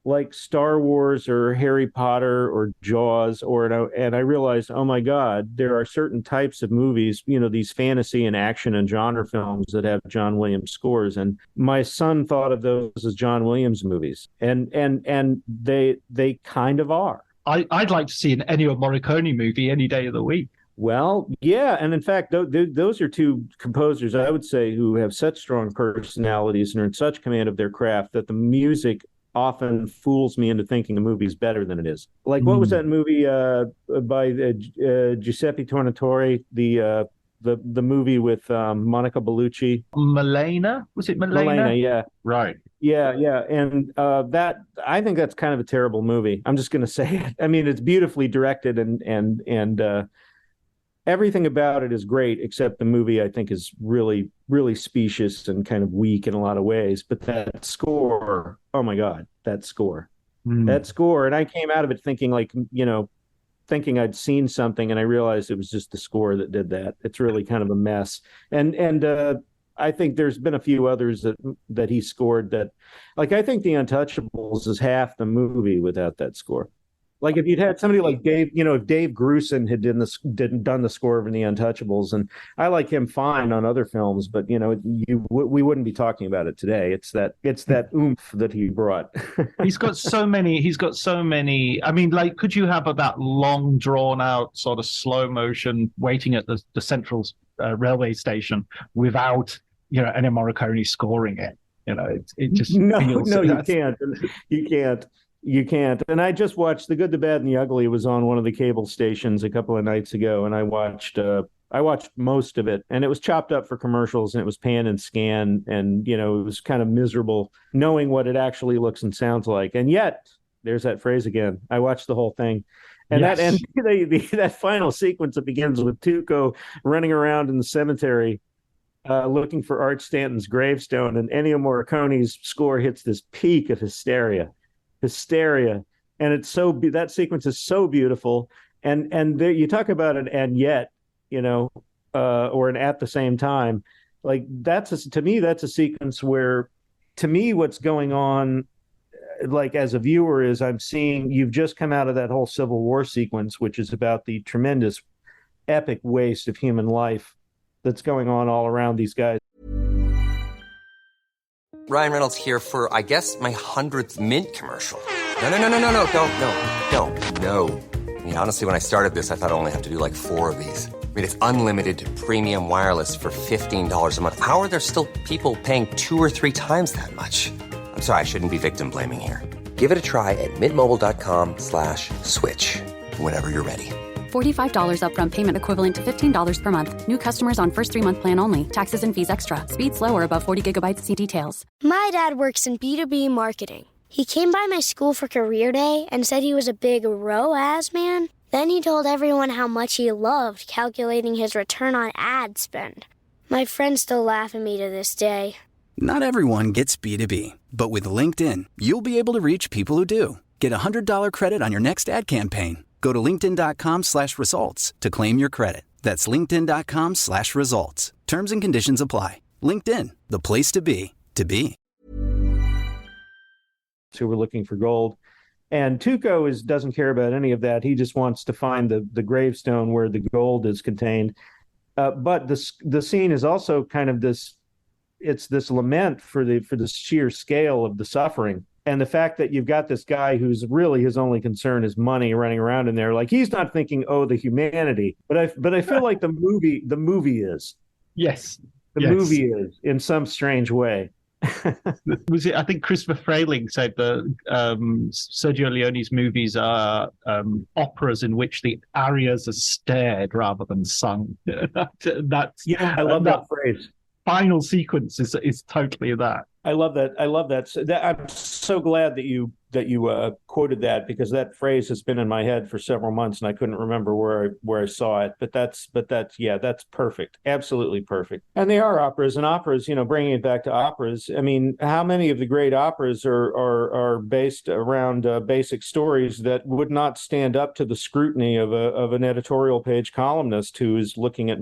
like Star Wars or Harry Potter or Jaws, and I realized, oh my God, there are certain types of movies, these fantasy and action and genre films that have John Williams scores. And my son thought of those as John Williams movies. And they kind of are. I'd like to see an Ennio Morricone movie any day of the week. Well, yeah. And in fact, those are two composers, I would say, who have such strong personalities and are in such command of their craft that the music often fools me into thinking the movie's better than it is. Like, what was that movie by Giuseppe Tornatore, the movie with Monica Bellucci? Milena? Was it Milena? Milena, yeah. Right. Yeah. And that, I think that's kind of a terrible movie. I'm just going to say it. I mean, it's beautifully directed and everything about it is great, except the movie, I think, is really, really specious and kind of weak in a lot of ways. But that score, oh my God, that score. And I came out of it thinking thinking I'd seen something, and I realized it was just the score that did that. It's really kind of a mess. And I think there's been a few others that he scored that, like, I think The Untouchables is half the movie without that score. Like, if you'd had somebody like Dave, if Dave Grusin had done the score of The Untouchables, and I like him fine on other films, but we wouldn't be talking about it today. It's that oomph that he brought. He's got so many. I mean, like, could you have that long, drawn out sort of slow motion waiting at the central railway station without Ennio Morricone scoring it? It just feels, You can't. And I just watched The Good, the Bad, and the Ugly. It was on one of the cable stations a couple of nights ago, and I watched most of it, and it was chopped up for commercials, and it was pan and scan, and it was kind of miserable knowing what it actually looks and sounds like. And yet, there's that phrase again. I watched the whole thing. And yes. that final sequence that begins with Tuco running around in the cemetery looking for Art Stanton's gravestone, and Ennio Morricone's score hits this peak of hysteria, and it's that sequence is so beautiful, and there you talk about it, and yet or an at the same time, like, to me that's a sequence where, to me, what's going on, like, as a viewer, is I'm seeing you've just come out of that whole Civil War sequence, which is about the tremendous epic waste of human life that's going on all around these guys. Ryan Reynolds here for, I guess, my 100th Mint commercial. No, don't. I mean, honestly, when I started this, I thought I only have to do like 4 of these. I mean, it's unlimited premium wireless for $15 a month. How are there still people paying 2 or 3 times that much? I'm sorry, I shouldn't be victim blaming here. Give it a try at mintmobile.com/switch. Whenever you're ready. $45 upfront payment equivalent to $15 per month. New customers on first 3-month plan only. Taxes and fees extra. Speed slower above 40 gigabytes. See details. My dad works in B2B marketing. He came by my school for career day and said he was a big ROAS man. Then he told everyone how much he loved calculating his return on ad spend. My friends still laugh at me to this day. Not everyone gets B2B, but with LinkedIn, you'll be able to reach people who do. Get $100 credit on your next ad campaign. Go to linkedin.com/results to claim your credit. That's linkedin.com/results. Terms and conditions apply. LinkedIn, the place to be, to be. So we're looking for gold. And Tuco doesn't care about any of that. He just wants to find the gravestone where the gold is contained. But the scene is also kind of this, it's this lament for the sheer scale of the suffering. And the fact that you've got this guy who's really his only concern is money running around in there, like he's not thinking, oh, the humanity. But I feel like the movie is. Yes. The movie is in some strange way. Was it? I think Christopher Frayling said that Sergio Leone's movies are operas in which the arias are stared rather than sung. That's I love that phrase. Final sequence is totally that. I love that. I'm so glad that you quoted that, because that phrase has been in my head for several months and I couldn't remember where I saw it. But that's perfect. Absolutely perfect. And they are operas, and operas, bringing it back to operas. I mean, how many of the great operas are based around basic stories that would not stand up to the scrutiny of an editorial page columnist who is looking at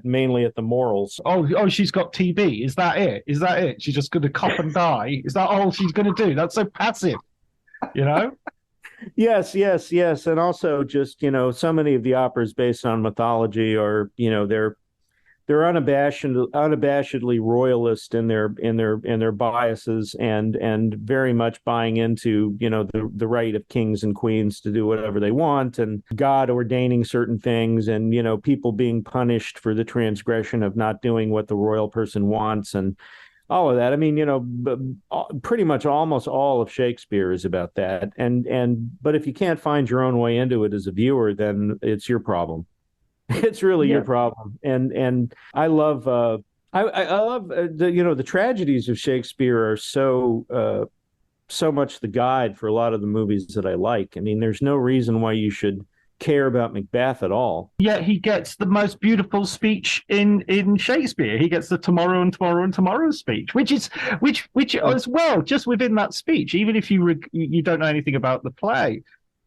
mainly at the morals? Oh, she's got TB. Is that it? She's just going to cough and die. Is that all she's going to do? That's so passive. Yes. And also just, so many of the operas based on mythology are, they're unabashedly royalist in their biases and very much buying into, the right of kings and queens to do whatever they want, and God ordaining certain things, and, people being punished for the transgression of not doing what the royal person wants, and all of that. I mean, pretty much almost all of Shakespeare is about that. But if you can't find your own way into it as a viewer, then it's your problem. It's really your problem. And I love, the tragedies of Shakespeare are so much the guide for a lot of the movies that I like. I mean, there's no reason why you should care about Macbeth at all. Yet he gets the most beautiful speech in Shakespeare. He gets the tomorrow and tomorrow and tomorrow speech, which as well, just within that speech, even if you don't know anything about the play,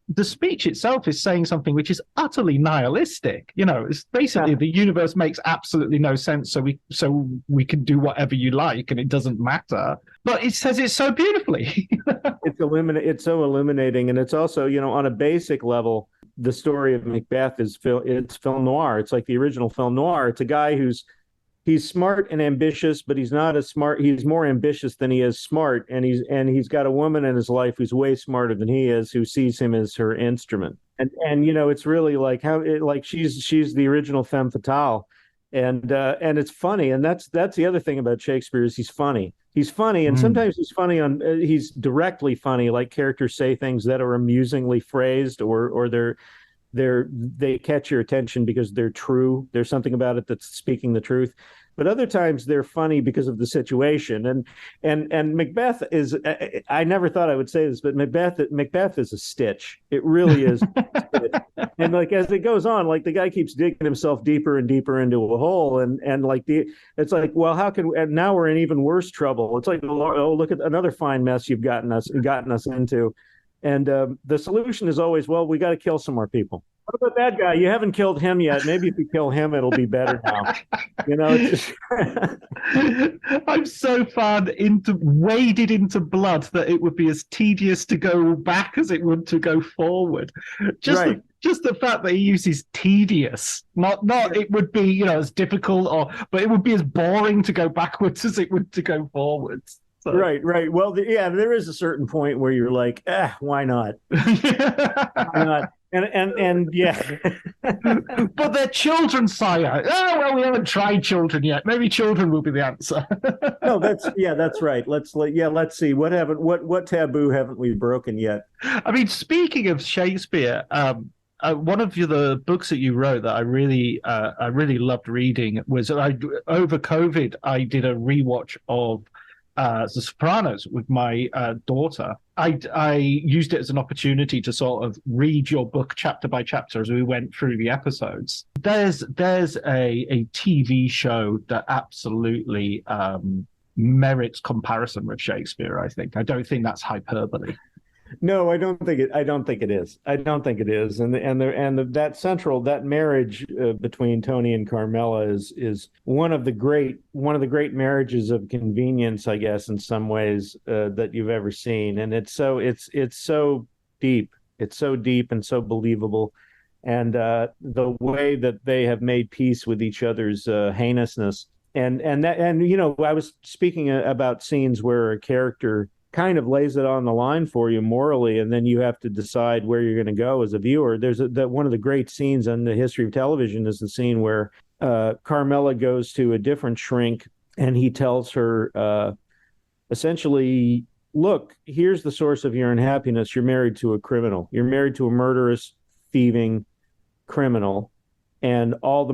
the speech itself is saying something which is utterly nihilistic. It's basically the universe makes absolutely no sense, so we can do whatever you like and it doesn't matter. But it says it so beautifully. It's so illuminating, and it's also, on a basic level, the story of Macbeth it's film noir. It's like the original film noir. It's a guy he's smart and ambitious, but he's not as smart. He's more ambitious than he is smart, and he's got a woman in his life who's way smarter than he is, who sees him as her instrument. And it's really like she's the original femme fatale, and it's funny. And that's the other thing about Shakespeare is he's funny. He's funny, and sometimes he's directly funny, like characters say things that are amusingly phrased, or they catch your attention because they're true. There's something about it that's speaking the truth. But other times they're funny because of the situation. And Macbeth is, I never thought I would say this, but Macbeth is a stitch. It really is. And like, as it goes on, like the guy keeps digging himself deeper and deeper into a hole. And it's like, well, and now we're in even worse trouble. It's like, oh, look at another fine mess you've gotten us into. And the solution is always, well, we got to kill some more people. What about that guy? You haven't killed him yet. Maybe if you kill him, it'll be better now. I'm so far waded into blood that it would be as tedious to go back as it would to go forward. Just the fact that he uses tedious, not it would be as difficult, but it would be as boring to go backwards as it would to go forwards. So. Right. Well, there is a certain point where you're like, why not? Why not? And yeah. But they're children, sire. Oh, well, we haven't tried children yet. Maybe children will be the answer. No, that's right. Let's see. What taboo haven't we broken yet? I mean, speaking of Shakespeare, one of the books that you wrote that I really loved reading was over COVID, I did a rewatch of The Sopranos with my daughter. I used it as an opportunity to sort of read your book chapter by chapter as we went through the episodes. There's a TV show that absolutely merits comparison with Shakespeare, I think. I don't think that's hyperbole. No, I don't think it is. And that marriage between Tony and Carmela is one of the great marriages of convenience, I guess, in some ways that you've ever seen. And it's so deep. It's so deep and so believable. And the way that they have made peace with each other's heinousness And I was speaking about scenes where a character kind of lays it on the line for you morally, and then you have to decide where you're going to go as a viewer. There's one of the great scenes in the history of television is the scene where Carmela goes to a different shrink, and he tells her essentially, look, here's the source of your unhappiness. You're married to a criminal. You're married to a murderous, thieving criminal. And all the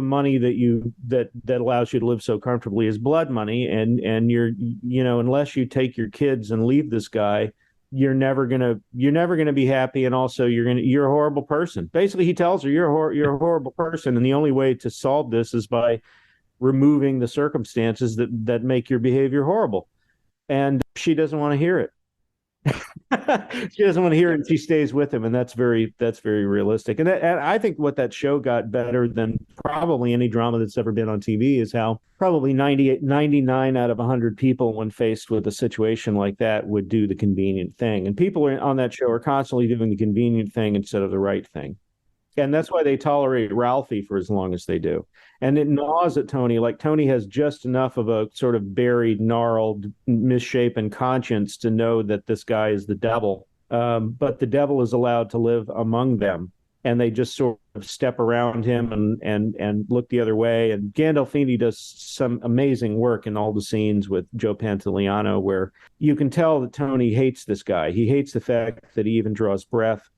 money that allows you to live so comfortably is blood money, and you're unless you take your kids and leave this guy, you're never gonna be happy, and also you're a horrible person. Basically, he tells her you're a horrible person, and the only way to solve this is by removing the circumstances that make your behavior horrible. And she doesn't want to hear it. She doesn't want to hear it, and she stays with him, and that's very realistic. And I think what that show got better than probably any drama that's ever been on TV is how probably 99 out of 100 people, when faced with a situation like that, would do the convenient thing. And people on that show are constantly doing the convenient thing instead of the right thing. And that's why they tolerate Ralphie for as long as they do. And it gnaws at Tony. Like, Tony has just enough of a sort of buried, gnarled, misshapen conscience to know that this guy is the devil. But the devil is allowed to live among them. And they just sort of step around him and look the other way. And Gandolfini does some amazing work in all the scenes with Joe Pantoliano, where you can tell that Tony hates this guy. He hates the fact that he even draws breath.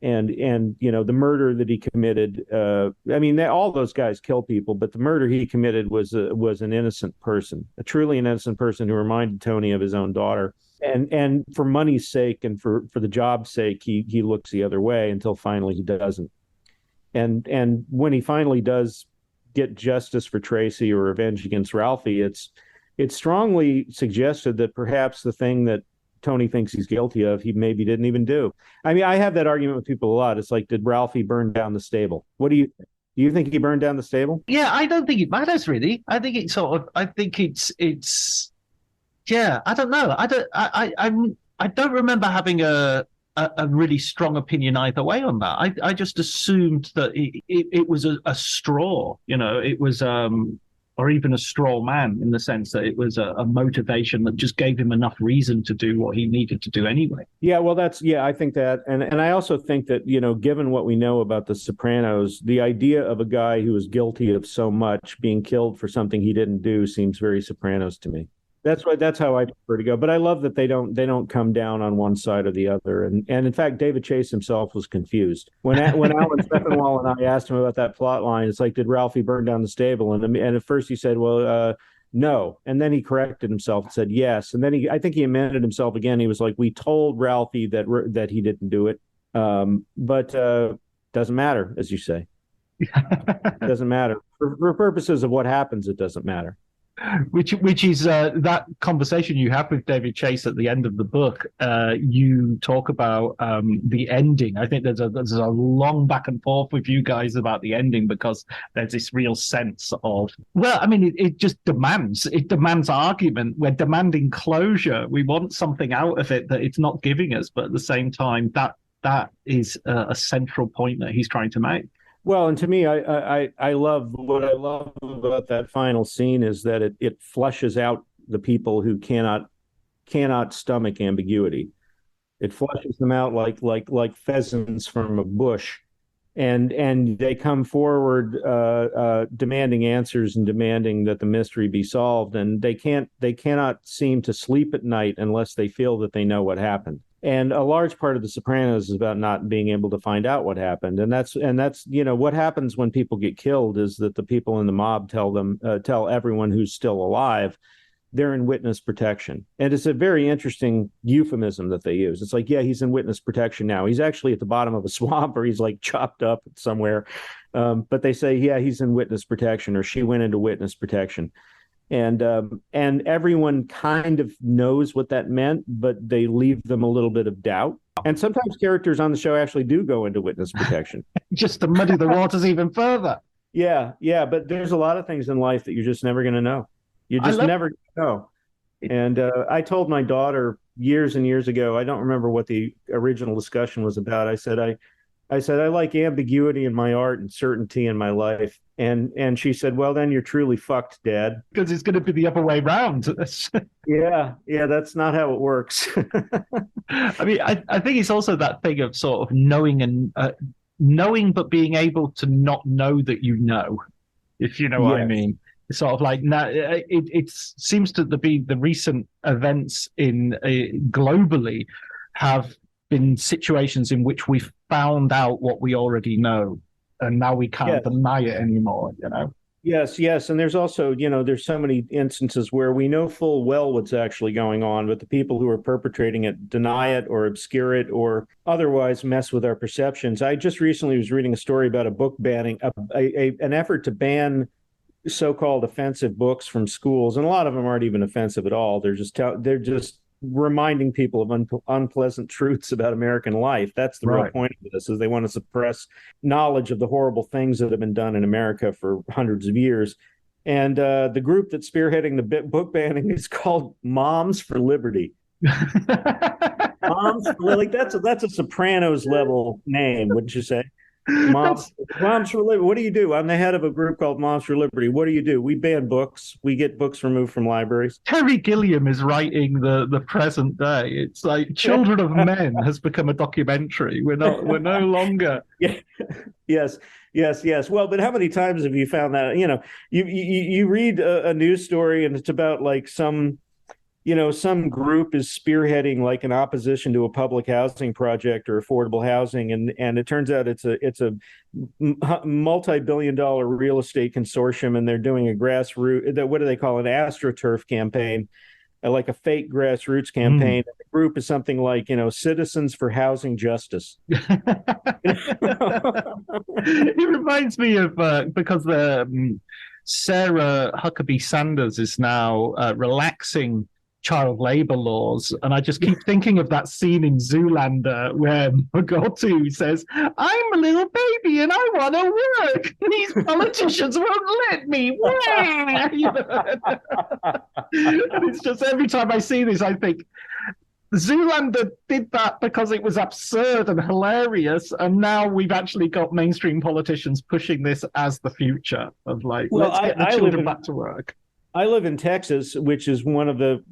And the murder that he committed, all those guys kill people, but the murder he committed was an innocent person, a truly innocent person who reminded Tony of his own daughter. And for money's sake and for the job's sake, he looks the other way until finally he doesn't. And when he finally does get justice for Tracy or revenge against Ralphie, it's strongly suggested that perhaps the thing that Tony thinks he's guilty of, he maybe didn't even do. I mean, I have that argument with people a lot. It's like, did Ralphie burn down the stable? What do you think? Do you think he burned down the stable? Yeah, I don't think it matters really. I think it's yeah, I don't know. I don't remember having a really strong opinion either way on that. I just assumed that it was a straw, it was or even a straw man, in the sense that it was a motivation that just gave him enough reason to do what he needed to do anyway. Yeah, well, I think that. And I also think that, given what we know about The Sopranos, the idea of a guy who is guilty of so much being killed for something he didn't do seems very Sopranos to me. That's how I prefer to go. But I love that they don't come down on one side or the other. And in fact, David Chase himself was confused when Alan Sepinwall and I asked him about that plot line. It's like, did Ralphie burn down the stable? And at first he said, well, no. And then he corrected himself and said yes. And then I think he amended himself again. He was like, we told Ralphie that he didn't do it, but doesn't matter, as you say. It doesn't matter for purposes of what happens. It doesn't matter. Which is that conversation you have with David Chase at the end of the book. You talk about the ending. I think there's a long back and forth with you guys about the ending, because there's this real sense of, it just demands argument. We're demanding closure. We want something out of it that it's not giving us, but at the same time, that is a central point that he's trying to make. Well, and to me, I love about that final scene is that it flushes out the people who cannot stomach ambiguity. It flushes them out like pheasants from a bush, and they come forward demanding answers and demanding that the mystery be solved, and they cannot seem to sleep at night unless they feel that they know what happened. And a large part of The Sopranos is about not being able to find out what happened. And that's what happens when people get killed is that the people in the mob tell everyone who's still alive they're in witness protection. And it's a very interesting euphemism that they use. It's like, yeah, he's in witness protection now. He's actually at the bottom of a swamp, or he's like chopped up somewhere. But they say, yeah, he's in witness protection, or she went into witness protection. And everyone kind of knows what that meant, but they leave them a little bit of doubt. And sometimes characters on the show actually do go into witness protection. Just to muddy the waters even further. Yeah. But there's a lot of things in life that you're just never going to know. You just never know. And I told my daughter years and years ago, I don't remember what the original discussion was about. I said, I said, I like ambiguity in my art and certainty in my life. And she said, well, then you're truly fucked, Dad. Because it's going to be the other way round. Yeah, that's not how it works. I mean, I think it's also that thing of sort of knowing and knowing, but being able to not know that you know, if you know what I mean. It's sort of like now it seems to be the recent events in globally have been situations in which we've found out what we already know, and now we can't deny it anymore, you know? Yes. And there's also, there's so many instances where we know full well what's actually going on, but the people who are perpetrating it deny it or obscure it or otherwise mess with our perceptions. I just recently was reading a story about a book banning, an effort to ban so-called offensive books from schools. And a lot of them aren't even offensive at all. They're just reminding people of unpleasant truths about American life. That's the real point of this, is they want to suppress knowledge of the horrible things that have been done in America for hundreds of years. And the group that's spearheading the book banning is called Moms for Liberty. Moms, like that's a Sopranos level name, wouldn't you say? Moms for Liberty. What do you do? I'm the head of a group called Moms for Liberty. What do you do? We ban books. We get books removed from libraries. Terry Gilliam is writing the present day. It's like Children of Men has become a documentary. We're no longer. Yes. Well, but how many times have you found that? You read a news story and it's about like some group is spearheading like an opposition to a public housing project or affordable housing, and it turns out it's a multi-billion-dollar real estate consortium, and they're doing a grassroots, what do they call it, an AstroTurf campaign, like a fake grassroots campaign. The group is something like Citizens for Housing Justice. It reminds me of because Sarah Huckabee Sanders is now relaxing child labor laws, and I just keep thinking of that scene in Zoolander where Magotu says, "I'm a little baby and I want to work. These politicians won't let me work." And it's just every time I see this, I think Zoolander did that because it was absurd and hilarious, and now we've actually got mainstream politicians pushing this as the future of like, let's get the children back to work. I live in Texas, which is one of the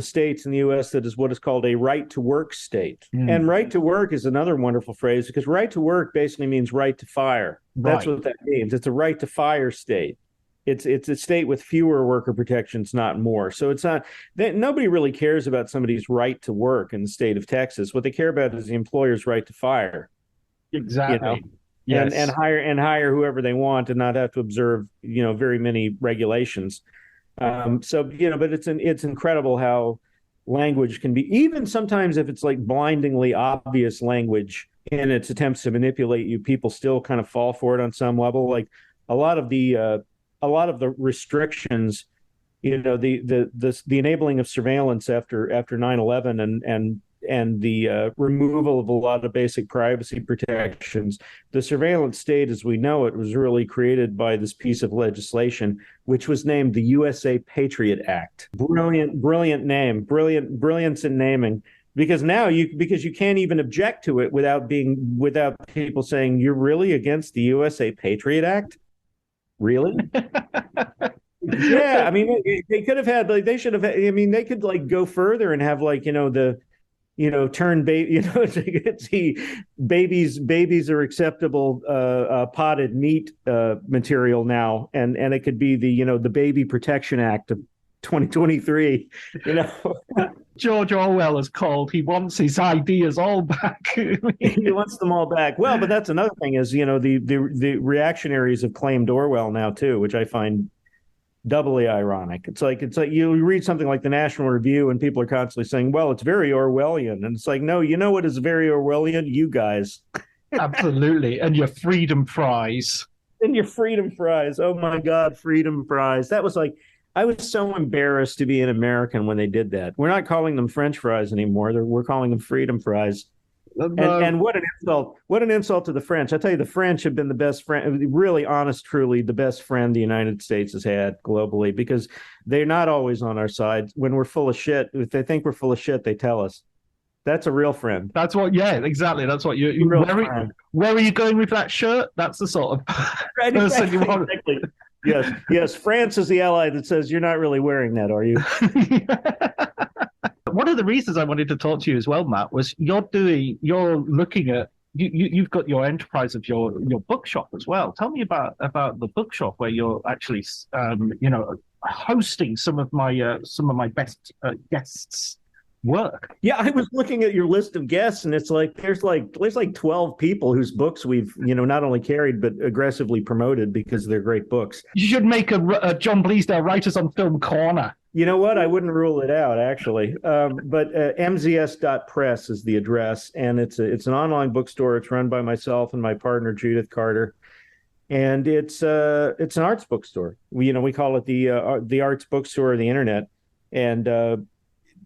states in the U.S. that is what is called a right to work state. And right to work is another wonderful phrase, because right to work basically means right to fire. That's what that means. It's a right to fire state. It's a state with fewer worker protections, not more. So it's not that nobody really cares about somebody's right to work in the state of Texas. What they care about is the employer's right to fire. Exactly. Yes. And hire whoever they want and not have to observe, very many regulations. But it's incredible how language can be, even sometimes if it's like blindingly obvious language in its attempts to manipulate you, people still kind of fall for it on some level. Like a lot of the restrictions, the enabling of surveillance after 9/11 and the removal of a lot of basic privacy protections. The surveillance state as we know it was really created by this piece of legislation, which was named the USA Patriot Act. Brilliant name, brilliance in naming. Because now you can't even object to it without people saying, you're really against the USA Patriot Act? Really? Yeah, I mean, they could have had, like, they should have, I mean, they could like go further and have like, turn baby, see babies are acceptable potted meat material now, and it could be the Baby Protection Act of 2023. George Orwell is called. He wants his ideas all back. He wants them all back. Well, but that's another thing is the reactionaries have claimed Orwell now too, which I find doubly ironic. It's like you read something like the National Review and people are constantly saying, well, it's very Orwellian. And it's like, no, you know what is very Orwellian? You guys. Absolutely. And your freedom fries. Oh my God, freedom fries. That was like, I was so embarrassed to be an American when they did that. We're not calling them French fries anymore. We're calling them freedom fries. And what an insult! What an insult to the French! I tell you, the French have been the best friend, really honest, truly the best friend the United States has had globally, because they're not always on our side. When we're full of shit, if they think we're full of shit, they tell us. That's a real friend. That's what, yeah, exactly. That's what where are you going with that shirt? That's the sort of person you want. Exactly. Yes. France is the ally that says, you're not really wearing that, are you? One of the reasons I wanted to talk to you as well, Matt, was you're looking at, you've got your enterprise of your bookshop as well. Tell me about the bookshop where you're actually, hosting some of my best guests' work. Yeah, I was looking at your list of guests, and it's like there's like 12 people whose books we've not only carried but aggressively promoted because they're great books. You should make a John Bleasdale Writers on Film corner. You know what? I wouldn't rule it out, actually. But mzs.press is the address, and it's an online bookstore. It's run by myself and my partner Judith Carter, and it's an arts bookstore. We call it the arts bookstore of the internet, and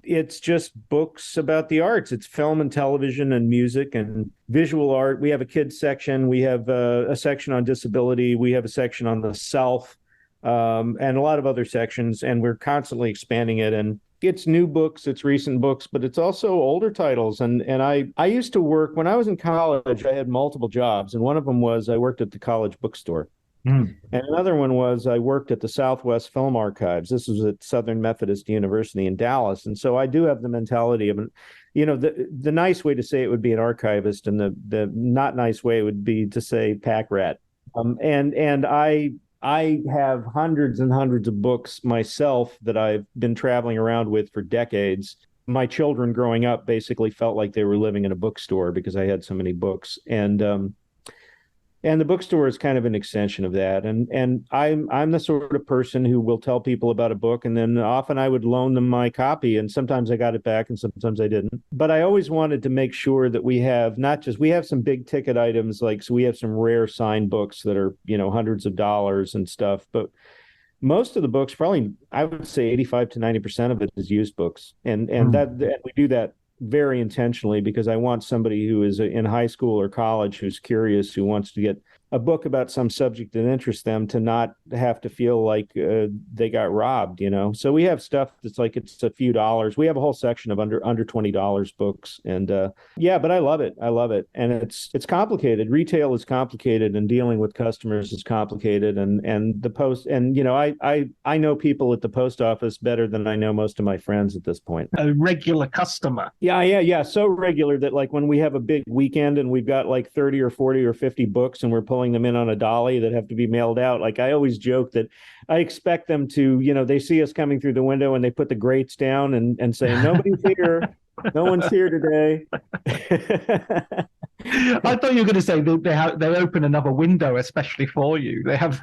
it's just books about the arts. It's film and television and music and visual art. We have a kids section. We have a section on disability. We have a section on the self. And a lot of other sections, and we're constantly expanding it. And it's new books, it's recent books, but it's also older titles. And I used to work, when I was in college, I had multiple jobs. And one of them was I worked at the college bookstore. And another one was I worked at the Southwest Film Archives. This was at Southern Methodist University in Dallas. And so I do have the mentality of, the nice way to say it would be an archivist, and the not nice way would be to say pack rat. And I have hundreds and hundreds of books myself that I've been traveling around with for decades. My children growing up basically felt like they were living in a bookstore because I had so many books. And the bookstore is kind of an extension of that. And I'm the sort of person who will tell people about a book, and then often I would loan them my copy, and sometimes I got it back and sometimes I didn't. But I always wanted to make sure that we have some big ticket items, so we have some rare signed books that are, hundreds of dollars and stuff. But most of the books, probably I would say 85 to 90% of it is used books. And we do that very intentionally because I want somebody who is in high school or college who's curious, who wants to get a book about some subject that interests them, to not have to feel like they got robbed, So we have stuff that's like it's a few dollars. We have a whole section of under $20 books, and but I love it. And it's complicated. Retail is complicated, and dealing with customers is complicated. And the post, and I know people at the post office better than I know most of my friends at this point. A regular customer. Yeah. So regular that like when we have a big weekend and we've got like 30 or 40 or 50 books and we're pulling them in on a dolly that have to be mailed out. Like I always joke that I expect them to, they see us coming through the window and they put the grates down and say, nobody's here. No one's here today. I thought you were going to say they open another window especially for you. They have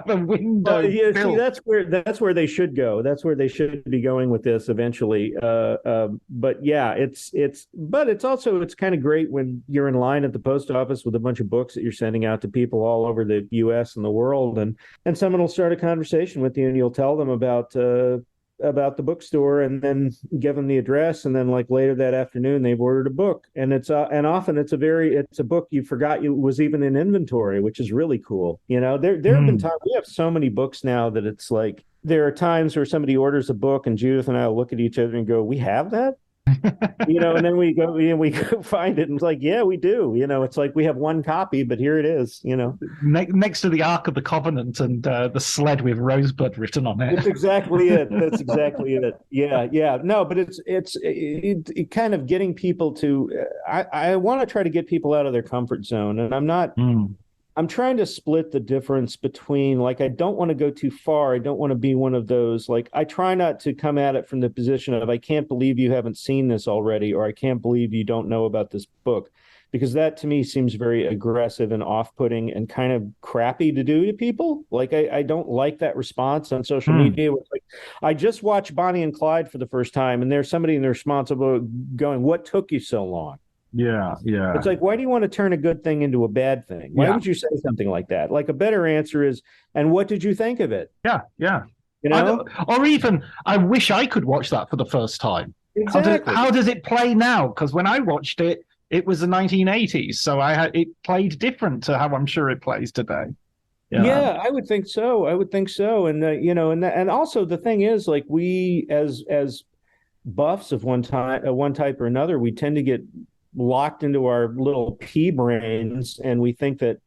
a window. See, that's where they should go. That's where they should be going with this eventually. But yeah, it's kind of great when you're in line at the post office with a bunch of books that you're sending out to people all over the U.S. and the world, and someone will start a conversation with you, and you'll tell them about the bookstore, and then give them the address, and then like later that afternoon they've ordered a book, and it's often it's a book you forgot you was even in inventory, which is really cool. There have been times, we have so many books now that it's like there are times where somebody orders a book and Judith and I will look at each other and go, we have that? And then we go find it, and it's like, yeah, we do. It's like we have one copy, but here it is. Next to the Ark of the Covenant and the sled with Rosebud written on it. That's exactly it. That's exactly it. Yeah. No, but it's kind of getting people to. I want to try to get people out of their comfort zone, and I'm not. I'm trying to split the difference between, like, I don't want to go too far. I don't want to be one of those, like, I try not to come at it from the position of, I can't believe you haven't seen this already, or I can't believe you don't know about this book, because that to me seems very aggressive and off-putting and kind of crappy to do to people. Like, I don't like that response on social media. It's like, I just watched Bonnie and Clyde for the first time, and there's somebody in the response going, what took you so long? Yeah. It's like, why do you want to turn a good thing into a bad thing? Why would you say something like that? Like, a better answer is, and what did you think of it? Yeah. Or even, I wish I could watch that for the first time. Exactly. How does it play now? Because when I watched it, it was the 1980s, so it played different to how I'm sure it plays today. Yeah, I would think so. And and also the thing is, like, we as buffs of one type or another, we tend to get locked into our little pea brains, and we think that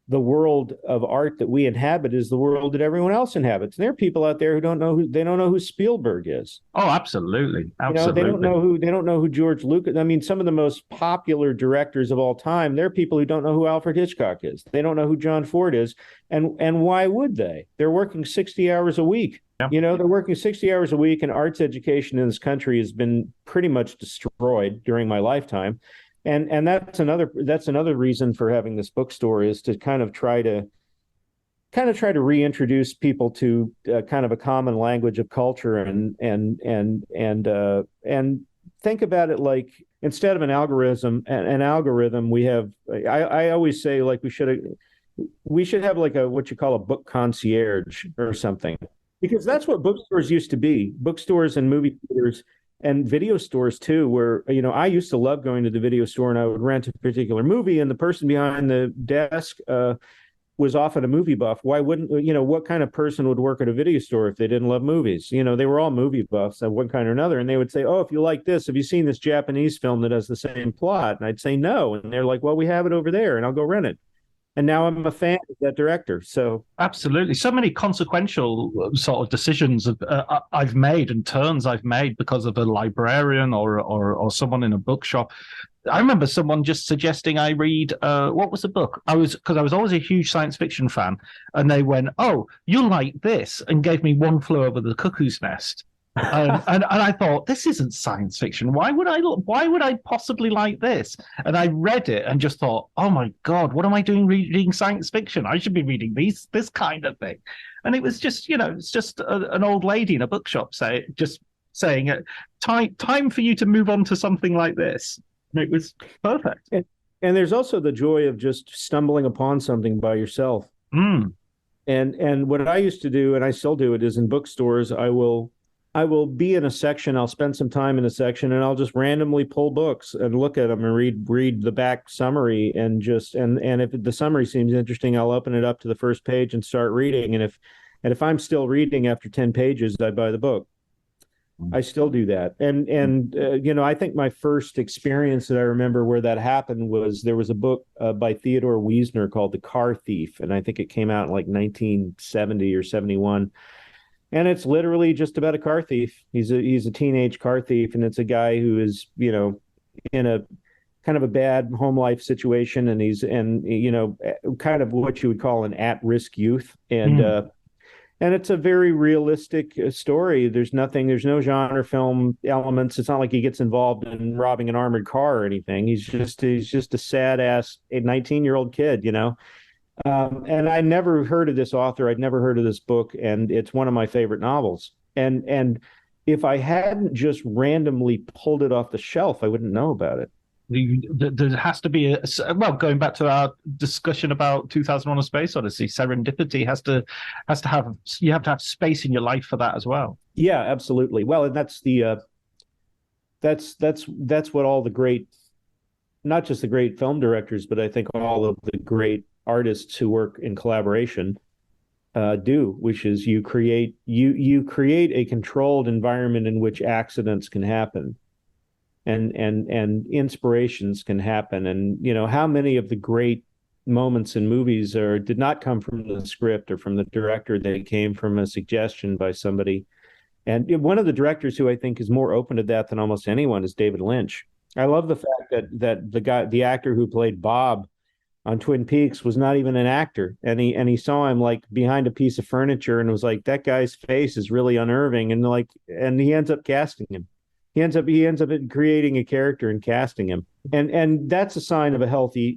the world of art that we inhabit is the world that everyone else inhabits. And there are people out there who don't know who Spielberg is. Oh, absolutely. They don't know who George Lucas. I mean, some of the most popular directors of all time, there are people who don't know who Alfred Hitchcock is. They don't know who John Ford is. And why would they? They're working 60 hours a week. Yeah. They're working 60 hours a week, and arts education in this country has been pretty much destroyed during my lifetime. And that's another reason for having this bookstore, is to kind of try to reintroduce people to kind of a common language of culture, and think about it like, instead of an algorithm, we have, I always say, like, we should have like what you call a book concierge or something, because that's what bookstores used to be. Bookstores and movie theaters and video stores too, where, I used to love going to the video store, and I would rent a particular movie, and the person behind the desk was often a movie buff. Why wouldn't, what kind of person would work at a video store if they didn't love movies? They were all movie buffs of one kind or another. And they would say, oh, if you like this, have you seen this Japanese film that has the same plot? And I'd say no. And they're like, well, we have it over there, and I'll go rent it. And now I'm a fan of that director. So absolutely, so many consequential sort of decisions I've made, and turns I've made, because of a librarian or someone in a bookshop. I remember someone just suggesting I read what was the book? Because I was always a huge science fiction fan, and they went, "Oh, you'll like this," and gave me One Flew Over the Cuckoo's Nest. And I thought, this isn't science fiction. Why would I possibly like this? And I read it and just thought, oh my God, what am I doing reading science fiction? I should be reading this kind of thing. And it was just, it's just an old lady in a bookshop saying, time for you to move on to something like this. And it was perfect. And there's also the joy of just stumbling upon something by yourself. Mm. And what I used to do, and I still do it, is in bookstores, I will be in a section. I'll spend some time in a section, and I'll just randomly pull books and look at them and read the back summary, and if the summary seems interesting, I'll open it up to the first page and start reading. And if I'm still reading after 10 pages, I buy the book. I still do that. And I think my first experience that I remember where that happened was, there was a book by Theodore Wiesner called The Car Thief, and I think it came out in like 1970 or 71. And it's literally just about a car thief. He's a teenage car thief, and it's a guy who is, in a kind of a bad home life situation, and he's kind of what you would call an at-risk youth. And it's a very realistic story. There's no genre film elements. It's not like he gets involved in robbing an armored car or anything. He's just a sad ass 19-year-old kid, And I never heard of this author. I'd never heard of this book, and it's one of my favorite novels. And if I hadn't just randomly pulled it off the shelf, I wouldn't know about it. There has to be going back to our discussion about 2001: A Space Odyssey, serendipity has to have space in your life for that as well. Yeah, absolutely. Well, and that's what all the great, not just the great film directors, but I think all of the great artists who work in collaboration do, which is you create a controlled environment in which accidents can happen, and inspirations can happen. And how many of the great moments in movies did not come from the script or from the director? They came from a suggestion by somebody. And one of the directors who I think is more open to that than almost anyone is David Lynch. I love the fact that the actor who played Bob on Twin Peaks was not even an actor, and he saw him like behind a piece of furniture and was like, that guy's face is really unnerving, and he ends up casting him. He ends up creating a character and casting him, and that's a sign of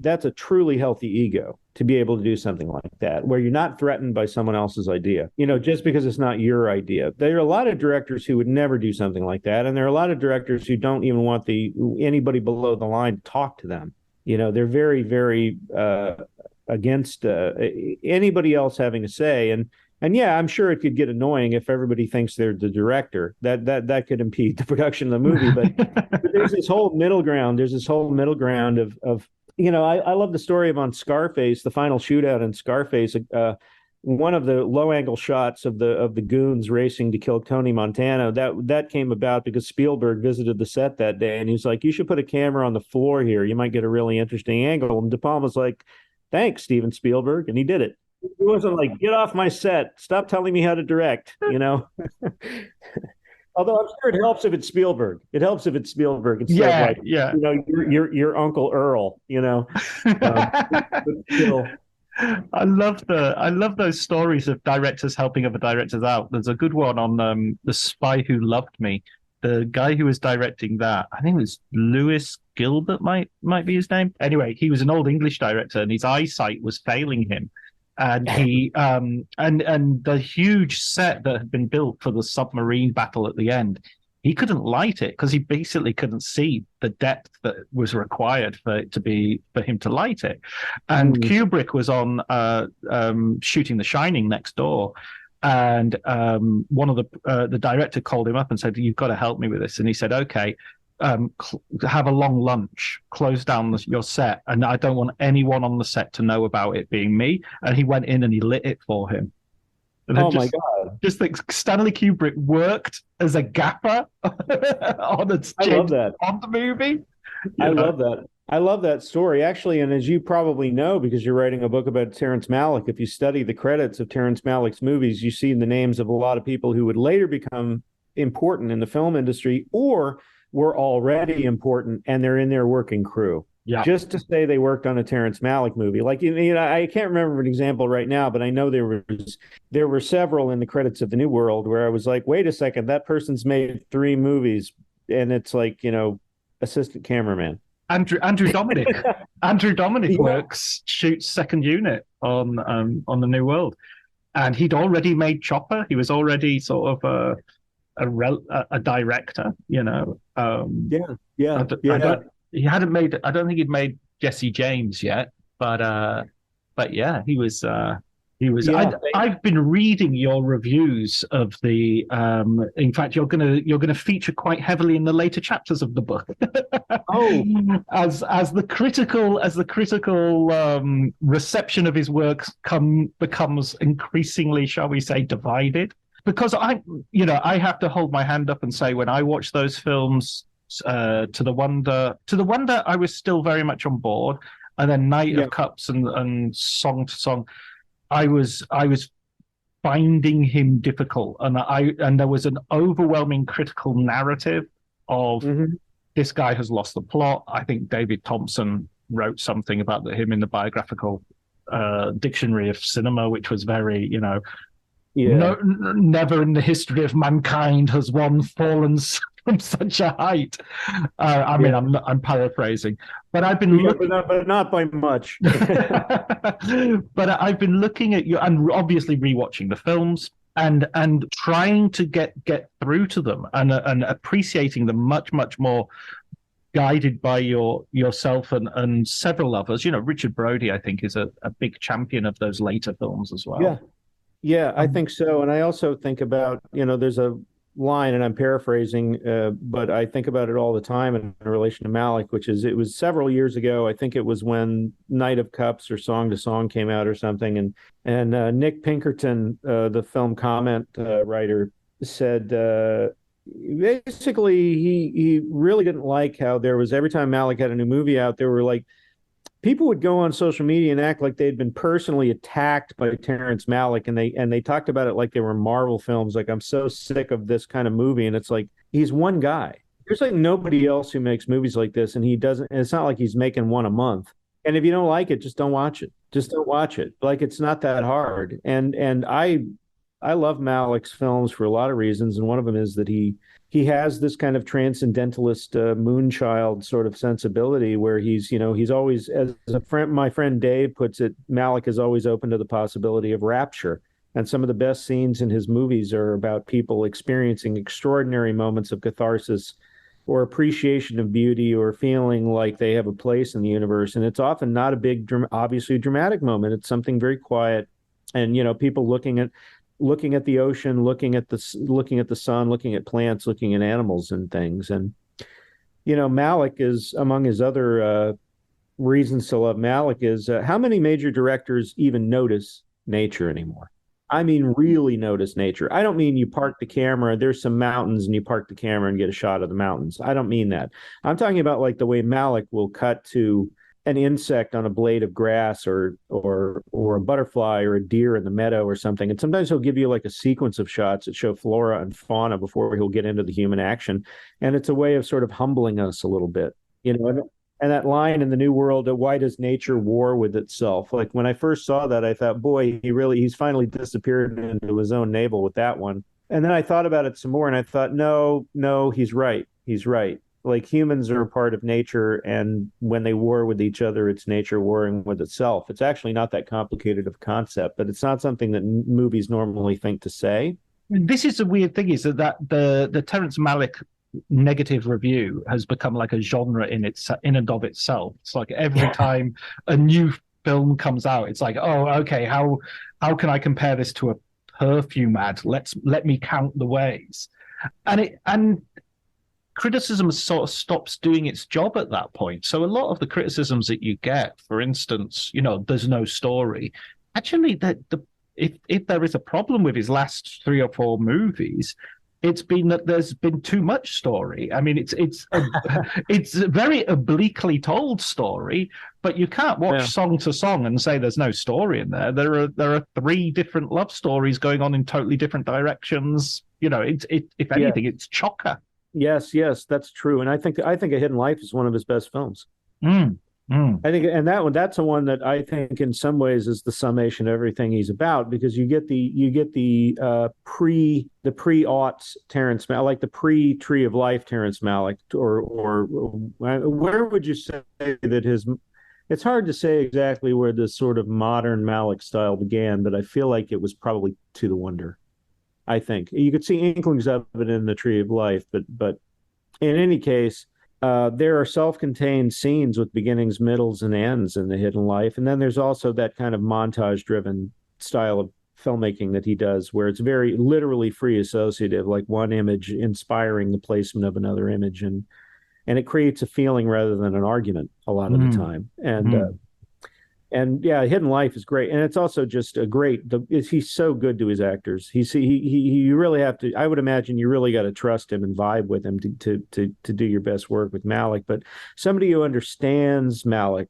that's a truly healthy ego, to be able to do something like that, where you're not threatened by someone else's idea, just because it's not your idea. There are a lot of directors who would never do something like that, and there are a lot of directors who don't even want anybody below the line to talk to them. They're very, very against anybody else having a say. And yeah, I'm sure it could get annoying if everybody thinks they're the director. That could impede the production of the movie. But there's this whole middle ground. There's this whole middle ground of I love the story of on Scarface, the final shootout in Scarface. one of the low angle shots of the goons racing to kill Tony Montana, that came about because Spielberg visited the set that day, and he's like, you should put a camera on the floor here. You might get a really interesting angle. And De Palma's like, thanks, Steven Spielberg. And he did it. He wasn't like, get off my set. Stop telling me how to direct, Although I'm sure it helps if it's Spielberg. It helps if it's Spielberg instead of your Uncle Earl, but still. I love those stories of directors helping other directors out. There's a good one on The Spy Who Loved Me. The guy who was directing that, I think it was Lewis Gilbert, might be his name. Anyway, he was an old English director, and his eyesight was failing him. And he and the huge set that had been built for the submarine battle at the end, he couldn't light it because he basically couldn't see the depth that was required for him to light it. And Kubrick was on shooting The Shining next door, and one of the director called him up and said, "You've got to help me with this." And he said, "Okay, have a long lunch, close down your set, and I don't want anyone on the set to know about it being me." And he went in and he lit it for him. Oh my God! Just think, Stanley Kubrick worked as a gaffer on a James Bond movie. I love that. I love that story, actually. And as you probably know, because you're writing a book about Terrence Malick, if you study the credits of Terrence Malick's movies, you see the names of a lot of people who would later become important in the film industry or were already important, and they're in their working crew. Yeah. Just to say they worked on a Terrence Malick movie. Like, I can't remember an example right now, but I know there were several in the credits of The New World where I was like, wait a second, that person's made 3 movies, and it's like, assistant cameraman. Andrew Dominic. Andrew Dominic shoots second unit on The New World, and he'd already made Chopper. He was already sort of a director, He hadn't made. I don't think he'd made Jesse James yet, but yeah, he was. Yeah. I've been reading your reviews of the. In fact, you're gonna feature quite heavily in the later chapters of the book. As the critical reception of his works becomes increasingly, shall we say, divided. Because I have to hold my hand up and say, when I watched those films, to the Wonder, I was still very much on board, and then Night of Cups and Song to Song, I was finding him difficult, and there was an overwhelming critical narrative of this guy has lost the plot. I think David Thompson wrote something about him in the biographical dictionary of cinema, which was very, never in the history of mankind has one fallen from such a height. I'm paraphrasing, but I've been but not by much. But I've been looking at you and obviously rewatching the films and trying to get through to them and appreciating them much more, guided by yourself and several others. Richard Brody, I think, is a big champion of those later films as well. Yeah, I think so. And I also think about, there's a line, and I'm paraphrasing, but I think about it all the time in relation to Malick, which is, it was several years ago. I think it was when Night of Cups or Song to Song came out or something. And Nick Pinkerton, the film comment writer, said basically he really didn't like how there was, every time Malick had a new movie out, there were like, people would go on social media and act like they'd been personally attacked by Terrence Malick, and they talked about it like they were Marvel films. Like, I'm so sick of this kind of movie, and it's like, he's one guy. There's like nobody else who makes movies like this, and he doesn't. And it's not like he's making one a month. And if you don't like it, just don't watch it. Just don't watch it. Like, it's not that hard. And I love Malick's films for a lot of reasons, and one of them is that he has this kind of transcendentalist moonchild sort of sensibility where he's always, as my friend Dave puts it, Malick is always open to the possibility of rapture. And some of the best scenes in his movies are about people experiencing extraordinary moments of catharsis or appreciation of beauty or feeling like they have a place in the universe. And it's often not a big, obviously dramatic moment. It's something very quiet. And, people looking at the ocean, looking at the sun, looking at plants, looking at animals and things. And, Malick is, among his other reasons to love Malick is how many major directors even notice nature anymore. I mean, really notice nature. I don't mean you park the camera, there's some mountains and you park the camera and get a shot of the mountains. I don't mean that. I'm talking about like the way Malick will cut to an insect on a blade of grass or a butterfly or a deer in the meadow or something. And sometimes he'll give you like a sequence of shots that show flora and fauna before he'll get into the human action. And it's a way of sort of humbling us a little bit, you know. And that line in The New World, why does nature war with itself? Like when I first saw that, I thought, boy, he's finally disappeared into his own navel with that one. And then I thought about it some more and I thought, no, he's right. He's right. Like humans are a part of nature. And when they war with each other, it's nature warring with itself. It's actually not that complicated of a concept, but it's not something that movies normally think to say. This is the weird thing, is that the Terrence Malick negative review has become like a genre in and of itself. It's like every time a new film comes out, it's like, oh, okay, how can I compare this to a perfume ad? Let me count the ways. And criticism sort of stops doing its job at that point. So a lot of the criticisms that you get, for instance, you know, there's no story. Actually, if there is a problem with his last 3 or 4 movies, it's been that there's been too much story. I mean, it's a very obliquely told story, but you can't watch song to song and say there's no story in there. There are 3 different love stories going on in totally different directions. You know, if anything, it's chocker. Yes, that's true. And I think A Hidden Life is one of his best films. I think, and that's the one that I think in some ways is the summation of everything he's about, because you get the pre-aughts Terrence Malick, like the pre-Tree of Life Terrence Malick, or where would you say that it's hard to say exactly where this sort of modern Malick style began, but I feel like it was probably To the Wonder. I think you could see inklings of it in the Tree of Life, but in any case, there are self-contained scenes with beginnings, middles, and ends in The Hidden Life. And then there's also that kind of montage-driven style of filmmaking that he does, where it's very literally free associative, like one image inspiring the placement of another image. And it creates a feeling rather than an argument a lot of the time. And yeah, Hidden Life is great, and it's also just a great. He's so good to his actors. You really have to. I would imagine you really got to trust him and vibe with him to do your best work with Malick. But somebody who understands Malick,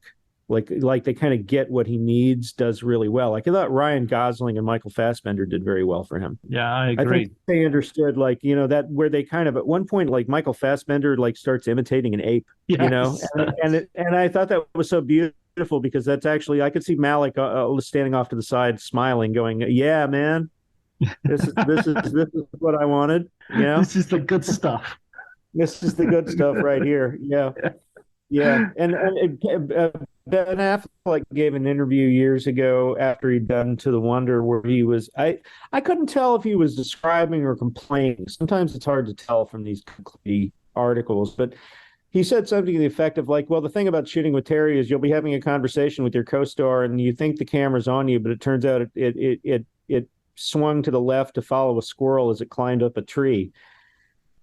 like they kind of get what he needs, does really well. Like I thought Ryan Gosling and Michael Fassbender did very well for him. Yeah, I agree. I think they understood, like, you know, that where they kind of at one point, like Michael Fassbender like starts imitating an ape, you know, and I thought that was so beautiful. Because that's actually, I could see Malick standing off to the side, smiling, going, "Yeah, man, this is what I wanted. You know, this is the good stuff. This is the good stuff right here. Yeah." And Ben Affleck gave an interview years ago after he'd done To the Wonder, where he was, I couldn't tell if he was describing or complaining. Sometimes it's hard to tell from these articles, but he said something to the effect of like, well, the thing about shooting with Terry is you'll be having a conversation with your co-star and you think the camera's on you, but it turns out it swung to the left to follow a squirrel as it climbed up a tree.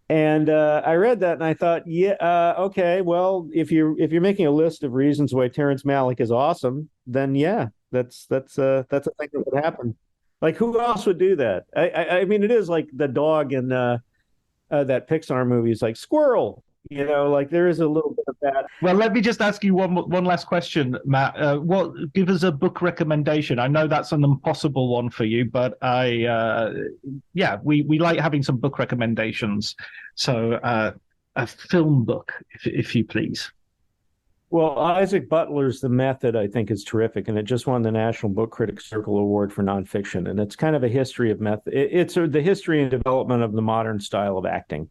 And I read that and I thought, okay, well, if you're making a list of reasons why Terrence Malick is awesome, then yeah, that's a thing that would happen. Like, who else would do that? I mean, it is like the dog in that Pixar movie is like squirrel. You know, like there is a little bit of that. Well, let me just ask you one last question, Matt. Give us a book recommendation. I know that's an impossible one for you, but we like having some book recommendations. So a film book, if you please. Well, Isaac Butler's The Method, I think, is terrific, and it just won the National Book Critics Circle Award for nonfiction. And it's kind of a history of method. It's the history and development of the modern style of acting.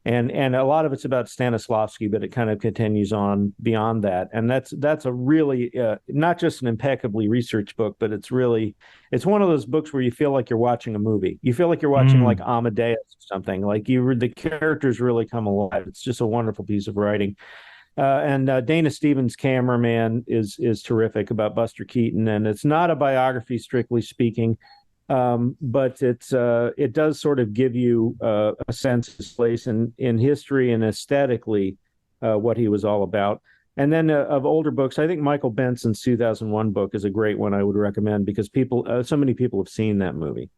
And a lot of it's about Stanislavski, but it kind of continues on beyond that. And that's a really not just an impeccably researched book, but it's one of those books where you feel like you're watching a movie. You feel like you're watching like Amadeus or something. Like the characters really come alive. It's just a wonderful piece of writing. And Dana Stevens' Cameraman is terrific, about Buster Keaton, and it's not a biography strictly speaking. But it does sort of give you a sense of his place in history and aesthetically what he was all about. And then of older books, I think Michael Benson's 2001 book is a great one I would recommend because so many people have seen that movie.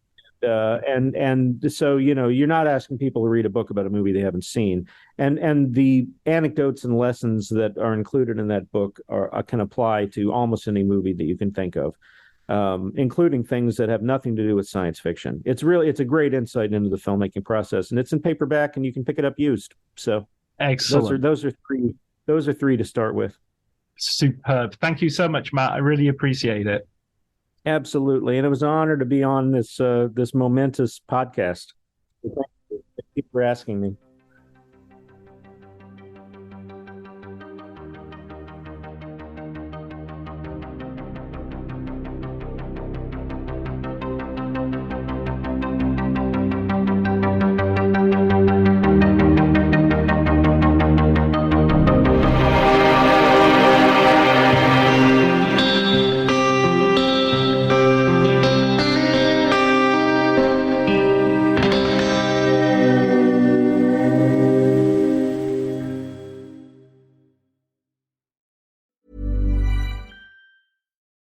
And so, you're not asking people to read a book about a movie they haven't seen. And the anecdotes and lessons that are included in that book can apply to almost any movie that you can think of, including things that have nothing to do with science fiction. It's a great insight into the filmmaking process, and it's in paperback and you can pick it up used. So excellent. Those are three to start with. Superb. Thank you so much, Matt. I really appreciate it. Absolutely. And it was an honor to be on this momentous podcast. Thank you for asking me.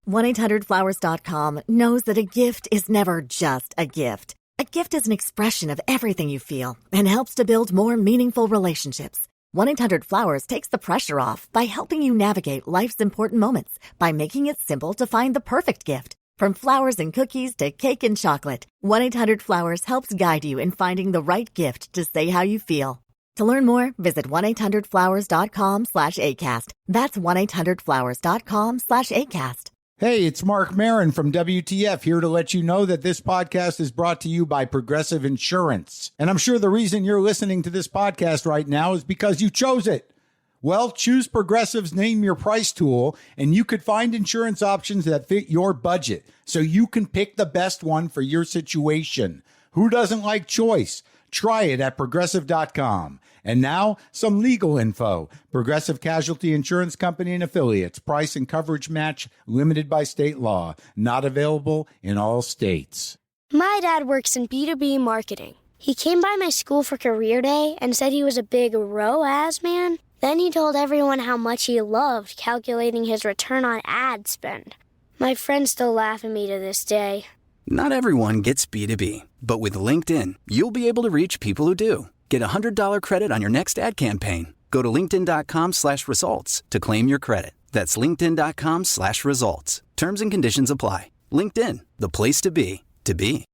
$1-800-Flowers.com knows that a gift is never just a gift. A gift is an expression of everything you feel and helps to build more meaningful relationships. 1-800-Flowers takes the pressure off by helping you navigate life's important moments by making it simple to find the perfect gift. From flowers and cookies to cake and chocolate, 1-800-Flowers helps guide you in finding the right gift to say how you feel. To learn more, visit 1-800-Flowers.com/ACAST. That's 1-800-Flowers.com/ACAST. Hey, it's Mark Maron from WTF here to let you know that this podcast is brought to you by Progressive Insurance. And I'm sure the reason you're listening to this podcast right now is because you chose it. Well, choose Progressive's Name Your Price tool, and you could find insurance options that fit your budget, so you can pick the best one for your situation. Who doesn't like choice? Try it at Progressive.com. And now, some legal info. Progressive Casualty Insurance Company and Affiliates. Price and coverage match limited by state law. Not available in all states. My dad works in B2B marketing. He came by my school for career day and said he was a big ROAS man. Then he told everyone how much he loved calculating his return on ad spend. My friends still laugh at me to this day. Not everyone gets B2B, but with LinkedIn, you'll be able to reach people who do. Get a $100 credit on your next ad campaign. Go to linkedin.com/results to claim your credit. That's linkedin.com/results. Terms and conditions apply. LinkedIn, the place to be, to be.